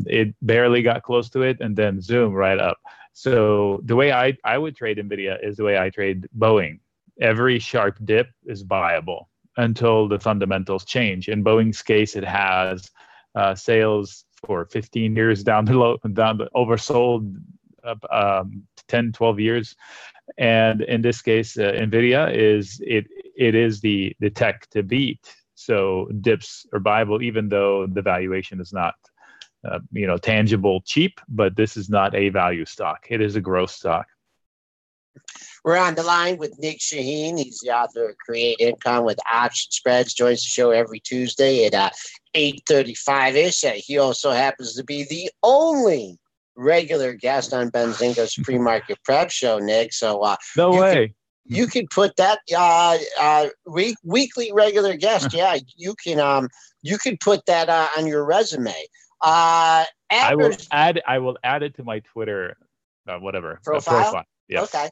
it barely got close to it and then zoom right up. So the way I would trade NVIDIA is the way I trade Boeing. Every sharp dip is buyable until the fundamentals change. In Boeing's case, it has sales for 15 years down the oversold 10, 12 years. And in this case, NVIDIA is the tech to beat. So dips are buyable, even though the valuation is not tangible cheap, but this is not a value stock. It is a growth stock. We're on the line with Nic Chahine. He's the author of Create Income with Option Spreads. Joins the show every Tuesday at 8:35-ish. He also happens to be the only regular guest on Benzinga's pre-market prep show, Nic. So no way. You can put that weekly regular guest. Yeah, you can put that on your resume. I will add it to my Twitter, profile. Yes. Okay.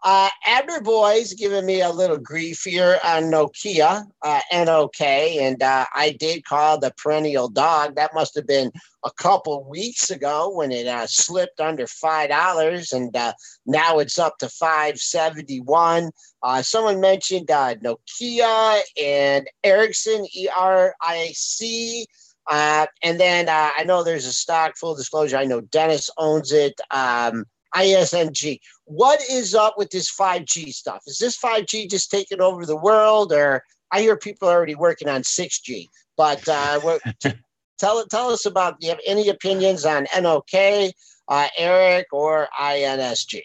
Abner Boy's giving me a little grief here on Nokia, NOK, and I did call the perennial dog. That must have been a couple weeks ago when it slipped under $5, and now it's up to $5.71. Someone mentioned Nokia and Ericsson, ERIC. And then I know there's a stock, full disclosure, I know Dennis owns it, ISNG. What is up with this 5G stuff? Is this 5G just taking over the world, or I hear people are already working on 6G? But tell us about, do you have any opinions on NOK, Eric, or INSG?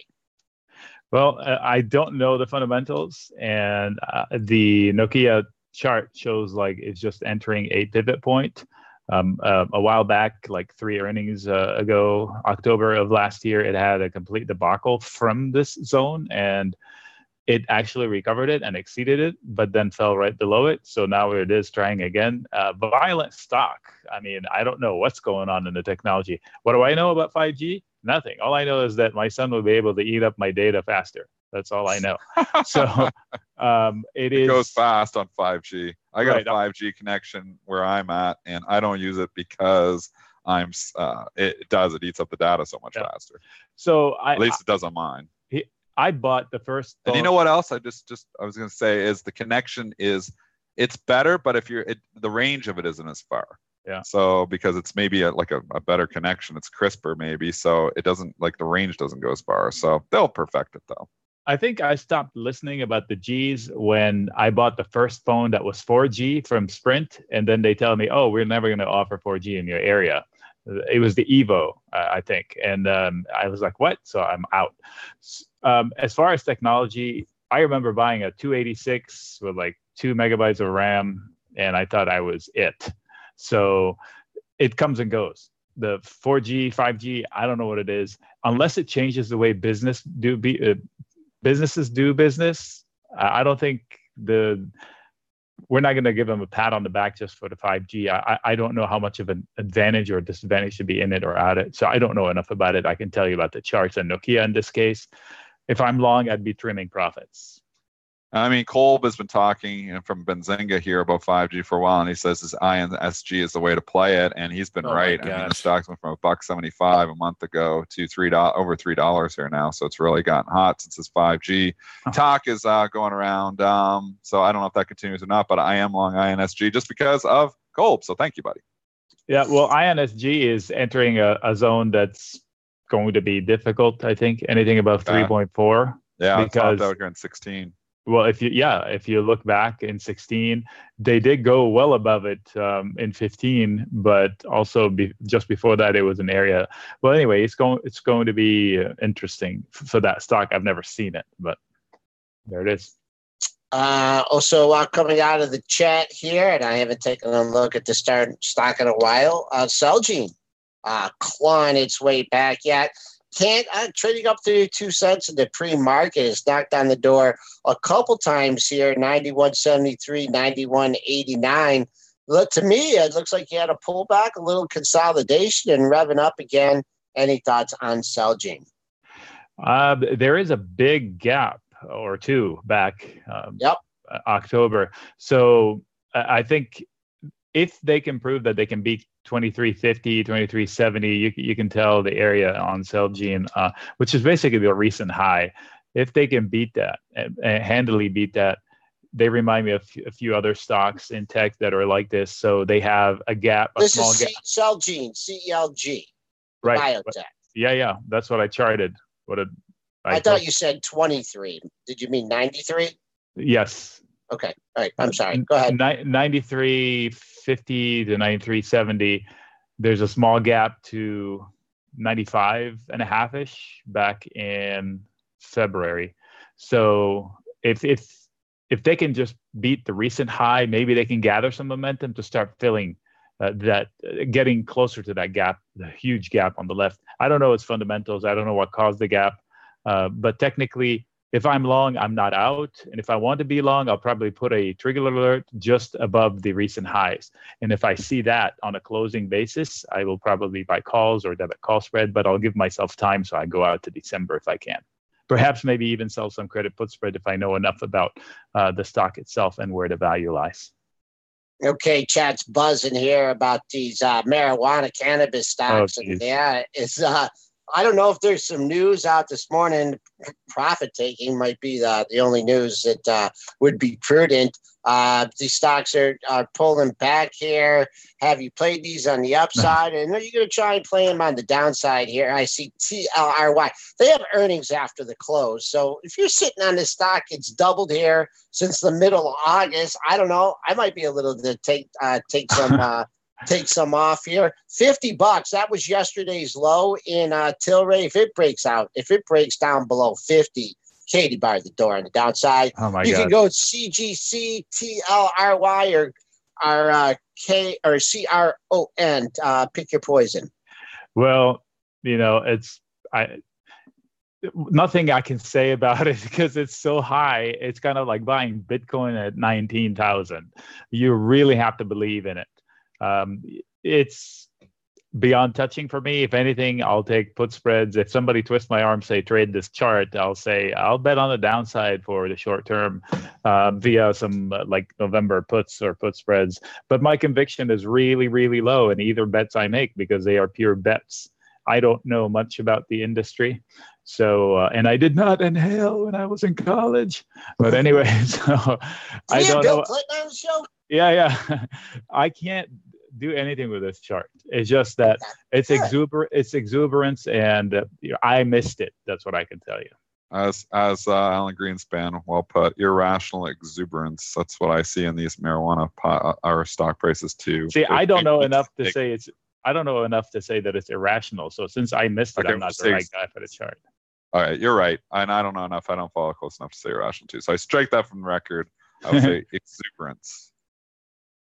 Well, I don't know the fundamentals, and the Nokia chart shows like it's just entering a pivot point. A while back, like 3 earnings ago, October of last year, it had a complete debacle from this zone, and it actually recovered it and exceeded it, but then fell right below it. So now it is trying again. Violent stock. I mean, I don't know what's going on in the technology. What do I know about 5G? Nothing. All I know is that my son will be able to eat up my data faster. That's all I know. So it goes fast on 5G. I got a 5G connection where I'm at, and I don't use it because it eats up the data so much faster. So at least it does on mine. I bought the first phone. And you know what else? I was going to say is the connection it's better, but the range of it isn't as far. Yeah. So because it's maybe a better connection, it's crisper maybe, so it doesn't the range doesn't go as far. So they'll perfect it though. I think I stopped listening about the Gs when I bought the first phone that was 4G from Sprint, and then they tell me, "Oh, we're never going to offer 4G in your area." It was the Evo, I think, and I was like, "What?" So I'm out. As far as technology, I remember buying a 286 with like 2 megabytes of RAM, and I thought I was it. So it comes and goes. The 4G, 5G, I don't know what it is, unless it changes the way businesses do business. I don't think we're not going to give them a pat on the back just for the 5G. I don't know how much of an advantage or disadvantage should be in it or out it. So I don't know enough about it. I can tell you about the charts and Nokia in this case. If I'm long, I'd be trimming profits. I mean, Kolb has been talking from Benzinga here about 5G for a while, and he says his INSG is the way to play it, and he's been right. I mean, the stocks went from $1.75 a month ago to over $3 here now, so it's really gotten hot since this 5G talk is going around. So I don't know if that continues or not, but I am long INSG just because of Kolb. So thank you, buddy. Yeah, well, INSG is entering a zone that's going to be difficult. I think anything above 3.4. Yeah, it's topped out here in 16. Well, if you look back in 16, they did go well above it in 15, but also just before that, it was an area. Well, anyway, it's going to be interesting for that stock. I've never seen it, but there it is. Also, coming out of the chat here, and I haven't taken a look at the stock in a while. Celgene clawing its way back yet. Can't trading up 32 cents in the pre-market has knocked on the door a couple times here, 91.73, 91.89. Look, to me, it looks like you had a pullback, a little consolidation, and revving up again. Any thoughts on Celgene? There is a big gap or two back October. So I think if they can prove that they can beat 23.50, 23.70, you can tell the area on Celgene, which is basically the recent high. If they can beat that, handily beat that, they remind me of a few other stocks in tech that are like this. So they have a gap, a small gap. This is Celgene, CELG, right? Biotech. Yeah, that's what I charted. I thought you said 23. Did you mean 93? Yes. Okay. All right. I'm sorry. Go ahead. 93.50 to 93.70. There's a small gap to 95 and a half-ish back in February. So if they can just beat the recent high, maybe they can gather some momentum to start filling getting closer to that gap, the huge gap on the left. I don't know its fundamentals. I don't know what caused the gap. But technically, if I'm long, I'm not out. And if I want to be long, I'll probably put a trigger alert just above the recent highs. And if I see that on a closing basis, I will probably buy calls or debit call spread, but I'll give myself time so I go out to December if I can. Perhaps maybe even sell some credit put spread if I know enough about the stock itself and where the value lies. Okay, chat's buzzing here about these marijuana cannabis stocks. Oh, and it's I don't know if there's some news out this morning. Profit taking might be the only news that would be prudent. These stocks are pulling back here. Have you played these on the upside? And are you going to try and play them on the downside here? I see TLRY. They have earnings after the close. So if you're sitting on this stock, it's doubled here since the middle of August. I don't know. I might be a little to take some take some off here. $50. That was yesterday's low in Tilray. If it breaks down below 50, Katie barred the door on the downside. Oh my you God. can go CGC, TLRY, or K or CRON. Pick your poison. Well, nothing I can say about it because it's so high. It's kind of like buying Bitcoin at 19,000. You really have to believe in it. It's beyond touching for me. If anything, I'll take put spreads. If somebody twists my arm, say trade this chart, I'll say I'll bet on the downside for the short term via some like November puts or put spreads. But my conviction is really, really low in either bets I make because they are pure bets. I don't know much about the industry. So, and I did not inhale when I was in college. But anyway, so I don't know. Bill Clinton on the show? Yeah. I can't do anything with this chart. It's just that it's exuberance, and I missed it. That's what I can tell you. As Alan Greenspan well put, irrational exuberance. That's what I see in these marijuana or stock prices too. See, I don't know enough to say that it's irrational. So since I missed it, I'm not the right guy for the chart. All right, you're right, and I don't know enough. I don't follow close enough to say irrational too. So I strike that from the record. I would say exuberance.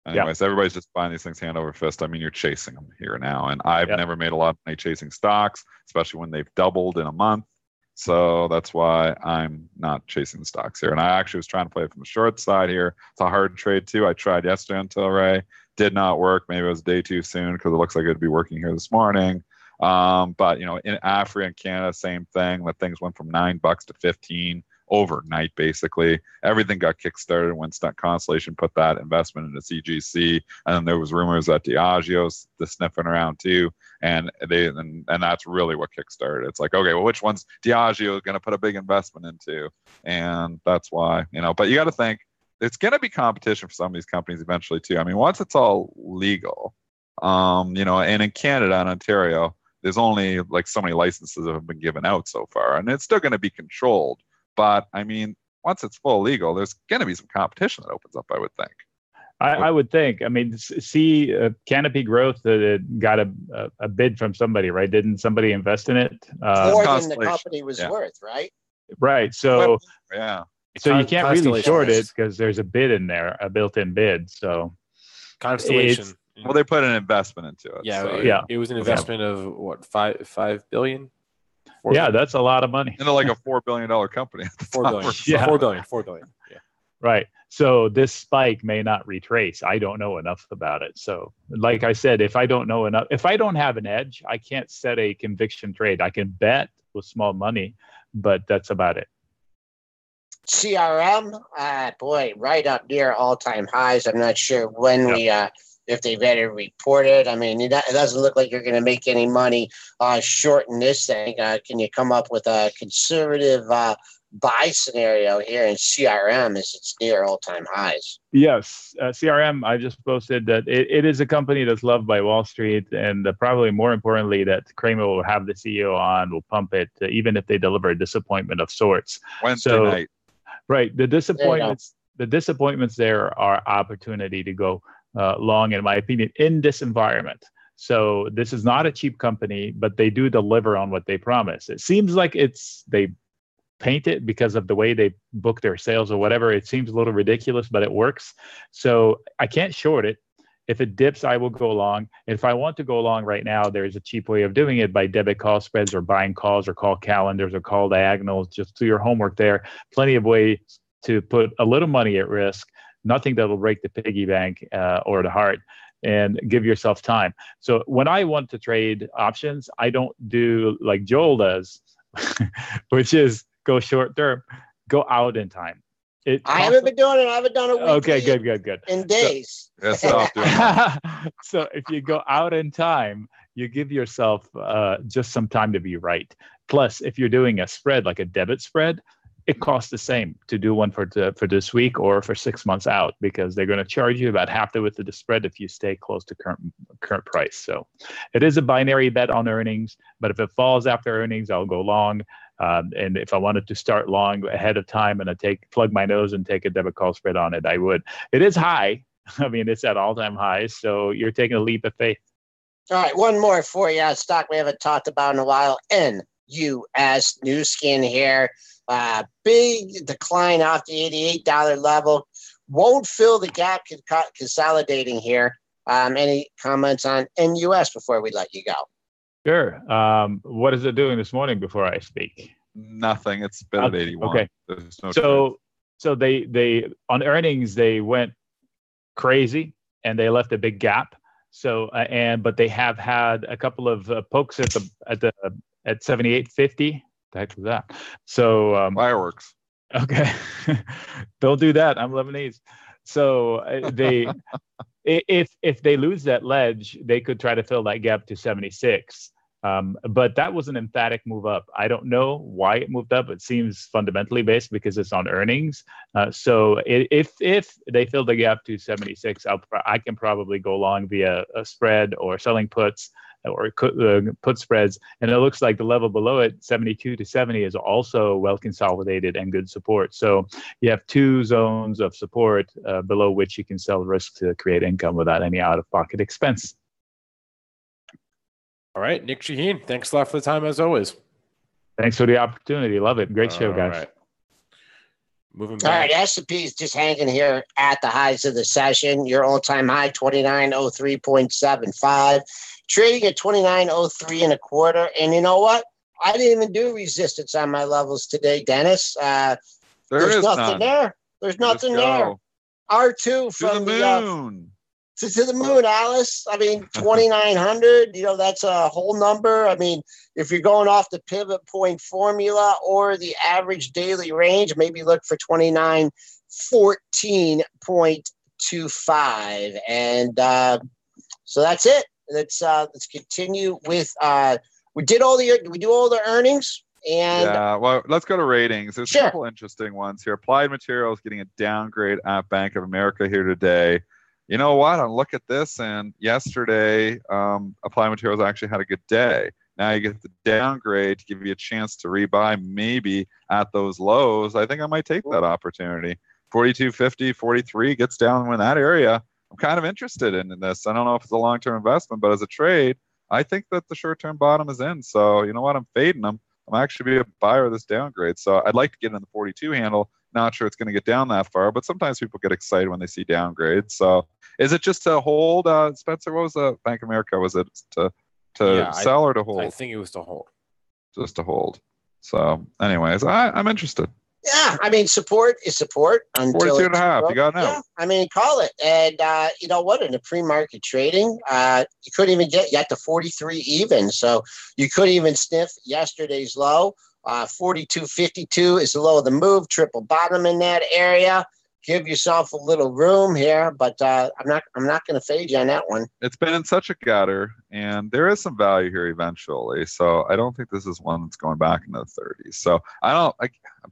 Anyways, everybody's just buying these things hand over fist. I mean, you're chasing them here now. And I've never made a lot of money chasing stocks, especially when they've doubled in a month. So that's why I'm not chasing the stocks here. And I actually was trying to play it from the short side here. It's a hard trade too. I tried yesterday on Tilray. Did not work. Maybe it was a day too soon because it looks like it'd be working here this morning. But, in Africa and Canada, same thing. The things went from $9 to 15 overnight, basically. Everything got kickstarted when Constellation put that investment into CGC, and then there was rumors that Diageo's sniffing around too, and that's really what kickstarted. It's like, okay, well, which one's Diageo going to put a big investment into? And that's why, but you got to think it's going to be competition for some of these companies eventually too. I mean, once it's all legal, and in Canada and Ontario, there's only like so many licenses that have been given out so far, and it's still going to be controlled. But I mean, once it's full legal, there's going to be some competition that opens up, I would think. I would think. I mean, see, Canopy Growth got a bid from somebody, right? Didn't somebody invest in it? More than the company was worth, right? Right. So, So you can't really short it because there's a bid in there, a built-in bid. So, Constellation. Well, they put an investment into it. Yeah, it was an investment of what, $5 billion. Yeah, that's a lot of money. And they're like a $4 billion company. At the 4 top billion. or Yeah. 4 billion. 4 billion. Yeah. Right. So this spike may not retrace. I don't know enough about it. So like I said, if I don't know enough, if I don't have an edge, I can't set a conviction trade. I can bet with small money, but that's about it. CRM, boy, right up near all-time highs. I'm not sure when if they've ever reported. I mean, it doesn't look like you're going to make any money shorting this thing. Can you come up with a conservative buy scenario here in CRM as it's near all-time highs? Yes, CRM, I just posted that it is a company that's loved by Wall Street, and probably more importantly that Cramer will have the CEO on, will pump it, even if they deliver a disappointment of sorts. Wednesday night. Right. The disappointments there are opportunity to go long, in my opinion, in this environment. So this is not a cheap company, but they do deliver on what they promise. It seems like they paint it because of the way they book their sales or whatever. It seems a little ridiculous, but it works. So I can't short it. If it dips, I will go long. If I want to go long right now, there's a cheap way of doing it by debit call spreads or buying calls or call calendars or call diagonals. Just do your homework there. Plenty of ways to put a little money at risk, nothing that will break the piggy bank or the heart, and give yourself time. So when I want to trade options, I don't do like Joel does, which is go short term, go out in time. I haven't been doing it. I haven't done it. Okay, good. In days. Stop doing that. So if you go out in time, you give yourself just some time to be right. Plus, if you're doing a spread like a debit spread, it costs the same to do one for this week or for 6 months out, because they're going to charge you about half the width of the spread if you stay close to current price. So it is a binary bet on earnings, but if it falls after earnings, I'll go long. And if I wanted to start long ahead of time and plug my nose and take a debit call spread on it, I would. It is high. I mean, it's at all-time highs, so you're taking a leap of faith. All right, one more for you. Stock we haven't talked about in a while. NUS, new skin here. Big decline off the $88 level. Won't fill the gap consolidating here. Any comments on NUS before we let you go? Sure. What is it doing this morning before I speak? Nothing. It's been at 81. Okay. No so they on earnings they went crazy and they left a big gap. So but they have had a couple of pokes at 78.50. The heck was that? So fireworks. Okay, don't do that. I'm Lebanese. So if they lose that ledge, they could try to fill that gap to 76. But that was an emphatic move up. I don't know why it moved up. It seems fundamentally based because it's on earnings. So if they fill the gap to 76, I can probably go long via a spread or selling puts or put spreads. And it looks like the level below it, 72 to 70, is also well consolidated and good support. So you have two zones of support below which you can sell risk to create income without any out-of-pocket expense. All right, Nic Chahine, thanks a lot for the time as always. Thanks for the opportunity. Love it. Great show, guys. Right. Moving back. All right, S&P is just hanging here at the highs of the session. Your all-time high, 2903.75. Trading at 2903 and a quarter. And you know what? I didn't even do resistance on my levels today, Dennis. There's nothing there. There's nothing there. R2 from the moon. To the moon, Alice. I mean, 2,900, that's a whole number. I mean, if you're going off the pivot point formula or the average daily range, maybe look for 2914.25. And so that's it. Let's continue with we do all the earnings. And yeah, well, let's go to ratings. There's sure. a couple interesting ones here. Applied Materials getting a downgrade at Bank of America here today. You know what? I look at this, and yesterday, Applied Materials actually had a good day. Now you get the downgrade to give you a chance to rebuy maybe at those lows. I think I might take that opportunity. 42.50, 43 gets down in that area. I'm kind of interested in this. I don't know if it's a long-term investment, but as a trade, I think that the short-term bottom is in. So you know what? I'm fading them. I'm actually be a buyer of this downgrade. So I'd like to get in the 42 handle. Not sure it's going to get down that far, but sometimes people get excited when they see downgrades. So is it just to hold, Spencer? What was the Bank of America? Was it to sell or to hold? I think it was to hold. just to hold. So, anyways, I'm interested. Yeah, I mean, support is support until 42 and a half. You got it now. Yeah, I mean, call it. And you know what? In the pre-market trading, you couldn't even get yet to 43 even. So you couldn't even sniff yesterday's low. 42.52 is the low of the move, triple bottom in that area. Give yourself a little room here, but I'm not going to fade you on that one. It's been in such a gutter, and there is some value here eventually. So I don't think this is one that's going back into the 30s. So I'm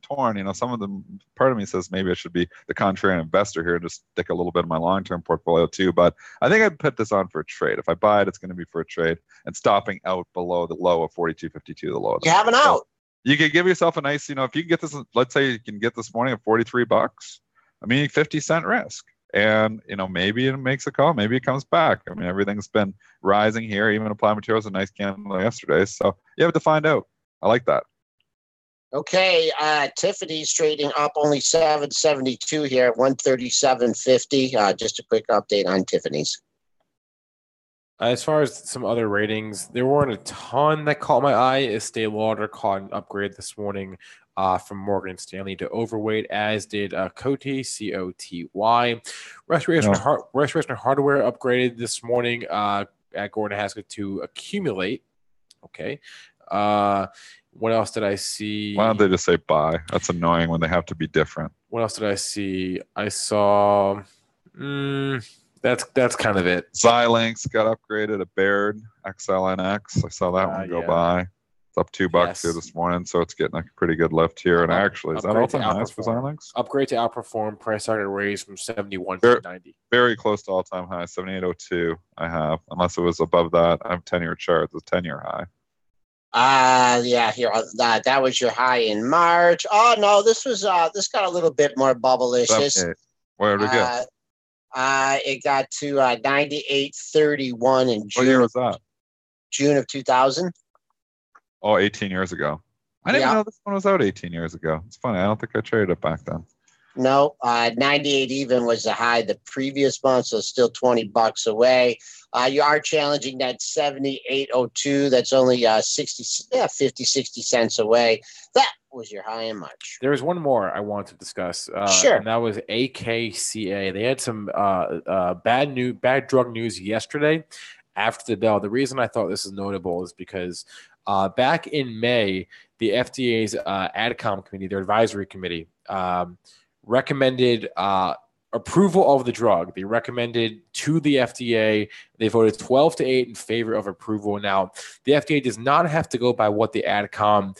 torn. You know, some of them, part of me says maybe I should be the contrarian investor here and just stick a little bit of my long-term portfolio too. But I think I'd put this on for a trade. If I buy it, it's going to be for a trade and stopping out below the low of 42.52, the low of the You have an out. So you could give yourself a nice, you know, if you can get this, let's say you can get this morning at $43. I mean, 50-cent risk. And, you know, maybe it makes a call. Maybe it comes back. I mean, everything's been rising here. Even Applied Materials, a nice candle yesterday. So you have to find out. I like that. Okay. Tiffany's trading up only 772 here at 137.50. Just a quick update on Tiffany's. As far as some other ratings, there weren't a ton that caught my eye. Estee Lauder caught an upgrade this morning from Morgan Stanley to overweight, as did Coty, COTY. Restoration Hardware upgraded this morning at Gordon Haskett to accumulate. Okay. What else did I see? Why don't they just say buy? That's annoying when they have to be different. What else did I see? I saw... That's kind of it. Xilinx got upgraded, a Baird XLNX. I saw that one go by. It's up $2 here this morning, so it's getting a pretty good lift here. And actually, is that all-time highs for Xilinx? Upgrade to outperform. Price target raised from 71 to 90. Very close to all-time high, 78.02 I have. Unless it was above that, I have 10-year chart. It's a 10-year high. Yeah, here that was your high in March. Oh no, this got a little bit more bubblicious. Okay. Where did it go? It got to 98.31 in June. What year was that? June of 2000. Oh, 18 years ago. I didn't even know this one was out 18 years ago. It's funny. I don't think I traded it back then. No, 98 even was the high the previous month, so still $20 away. You are challenging that 78.02. That's only 50, 60 cents away. That was your high in March. There was one more I want to discuss. Sure. And that was AKCA. They had some bad drug news yesterday after the bell. The reason I thought this is notable is because back in May, the FDA's AdCom committee, their advisory committee, recommended approval of the drug. They recommended to the FDA. They voted 12-8 in favor of approval. Now, the FDA does not have to go by what the AdCom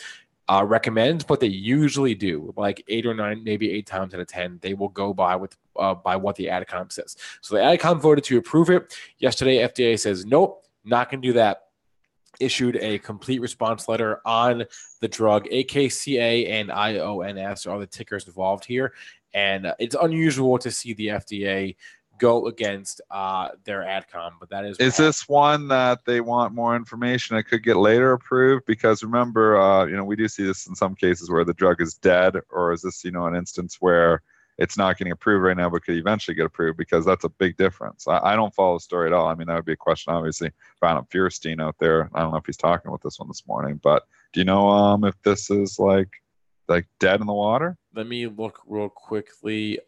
recommends, but they usually do. Like 8 or 9, maybe 8 times out of 10, they will go by what the AdCom says. So the AdCom voted to approve it. Yesterday, FDA says, nope, not going to do that. Issued a complete response letter on the drug. AKCA and IONS are the tickers involved here. And it's unusual to see the FDA go against their AdCom, but that is this one that they want more information? It could get later approved, because remember, we do see this in some cases where the drug is dead, or is this, an instance where it's not getting approved right now, but could eventually get approved? Because that's a big difference. I don't follow the story at all. I mean, that would be a question, obviously, for Adam Feuerstein out there. I don't know if he's talking with this one this morning, but do you know if this is like dead in the water? Let me look real quickly.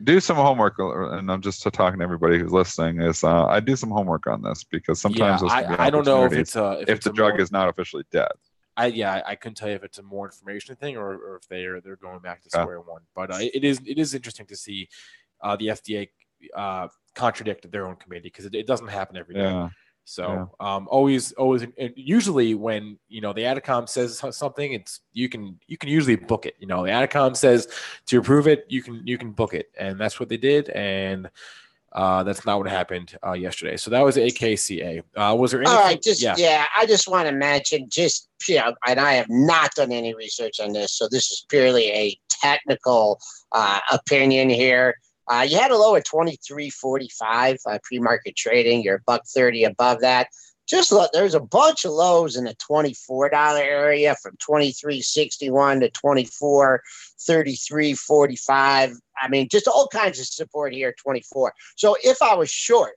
Do some homework, and I'm just talking to everybody who's listening. I do some homework on this, because sometimes I don't know if the drug is not officially dead. I couldn't tell you if it's a more information thing or if they're going back to square one. But it is interesting to see the FDA contradict their own committee, because it doesn't happen every day. Yeah. So always, usually when the AdCom says something, you can usually book it. The AdCom says to approve it, you can book it, and that's what they did. And that's not what happened yesterday. So that was AKCA. Was there anything? All right, I just want to mention, and I have not done any research on this, so this is purely a technical opinion here. You had a low at 23.45 pre-market trading. You're $1.30 above that. Just look, there's a bunch of lows in the $24 area, from 23.61 to 24.33.45. I mean, just all kinds of support here at 24. So if I was short,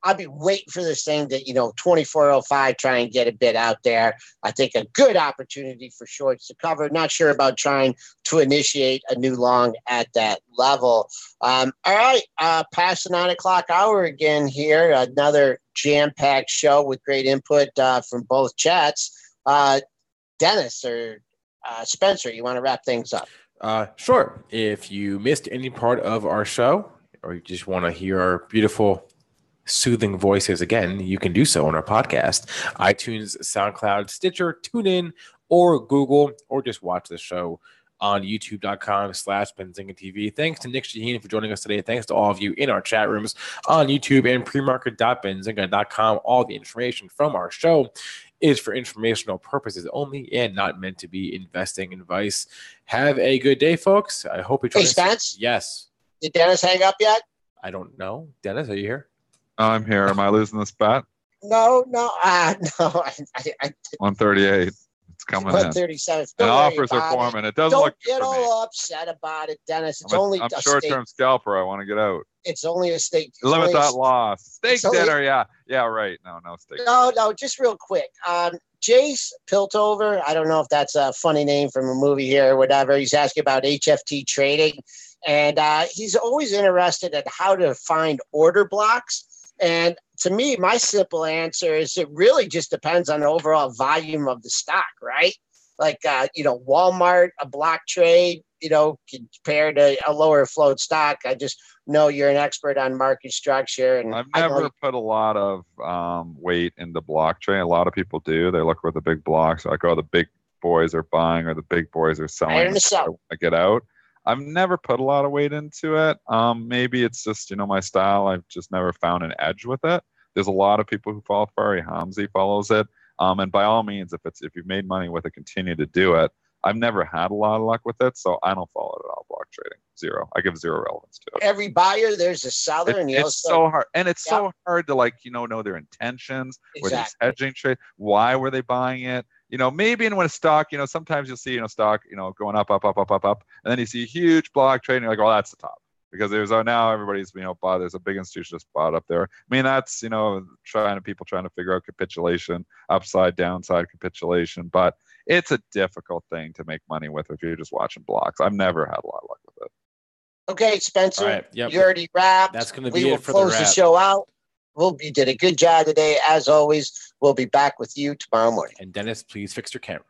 I'll be waiting for this thing to, 2405, try and get a bit out there. I think a good opportunity for shorts to cover. Not sure about trying to initiate a new long at that level. All right, past the 9 o'clock hour again here. Another jam-packed show with great input from both chats. Dennis or Spencer, you want to wrap things up? Sure. If you missed any part of our show, or you just want to hear our beautiful, soothing voices again, you can do so on our podcast, iTunes, SoundCloud, Stitcher, TuneIn, or Google, or just watch the show on youtube.com/Benzinga TV. Thanks to Nic Chahine for joining us today. Thanks to all of you in our chat rooms on YouTube and premarket.benzinga.com. All the information from our show is for informational purposes only and not meant to be investing advice. Have a good day, folks. I hope you join us. Spence? Yes. Did Dennis hang up yet? I don't know. Dennis, are you here? I'm here. Am I losing this bet? No. No. 138. It's coming in. 137. And offers are forming. It doesn't look Don't good get for me. all upset about it, Dennis. It's I'm only a a short-term scalper. I want to get out. It's only a stake. Limit that loss. Steak only- dinner. Yeah, right. No steak. No, just real quick. Jace Piltover, I don't know if that's a funny name from a movie here or whatever. He's asking about HFT trading. And he's always interested in how to find order blocks. And to me, my simple answer is it really just depends on the overall volume of the stock, right? Like, Walmart, a block trade, compared to a lower float stock. I just know you're an expert on market structure. And I've never put a lot of weight into block trade. A lot of people do. They look where the big blocks are, like, oh, the big boys are buying or the big boys are selling. I want to get out. I've never put a lot of weight into it. Maybe it's just, my style. I've just never found an edge with it. There's a lot of people who follow Fari Hamzi follows it. And by all means, if you've made money with it, continue to do it. I've never had a lot of luck with it, so I don't follow it at all. Block trading, 0. I give 0 relevance to it. Every buyer, there's a seller, it's so hard, and it's so hard to know their intentions. Exactly. Were these hedging trade? Why were they buying it? Maybe in when a stock, sometimes you'll see stock, going up, and then you see a huge block trade, and you're like, well, that's the top. Because there's now everybody's bought. There's a big institution just bought up there. I mean, that's people trying to figure out capitulation, upside downside capitulation, but it's a difficult thing to make money with if you're just watching blocks. I've never had a lot of luck with it. Okay, Spencer, right, yep. You already wrapped. That's going to be it for the wrap. We will close the show out. You did a good job today, as always. We'll be back with you tomorrow morning. And Dennis, please fix your camera.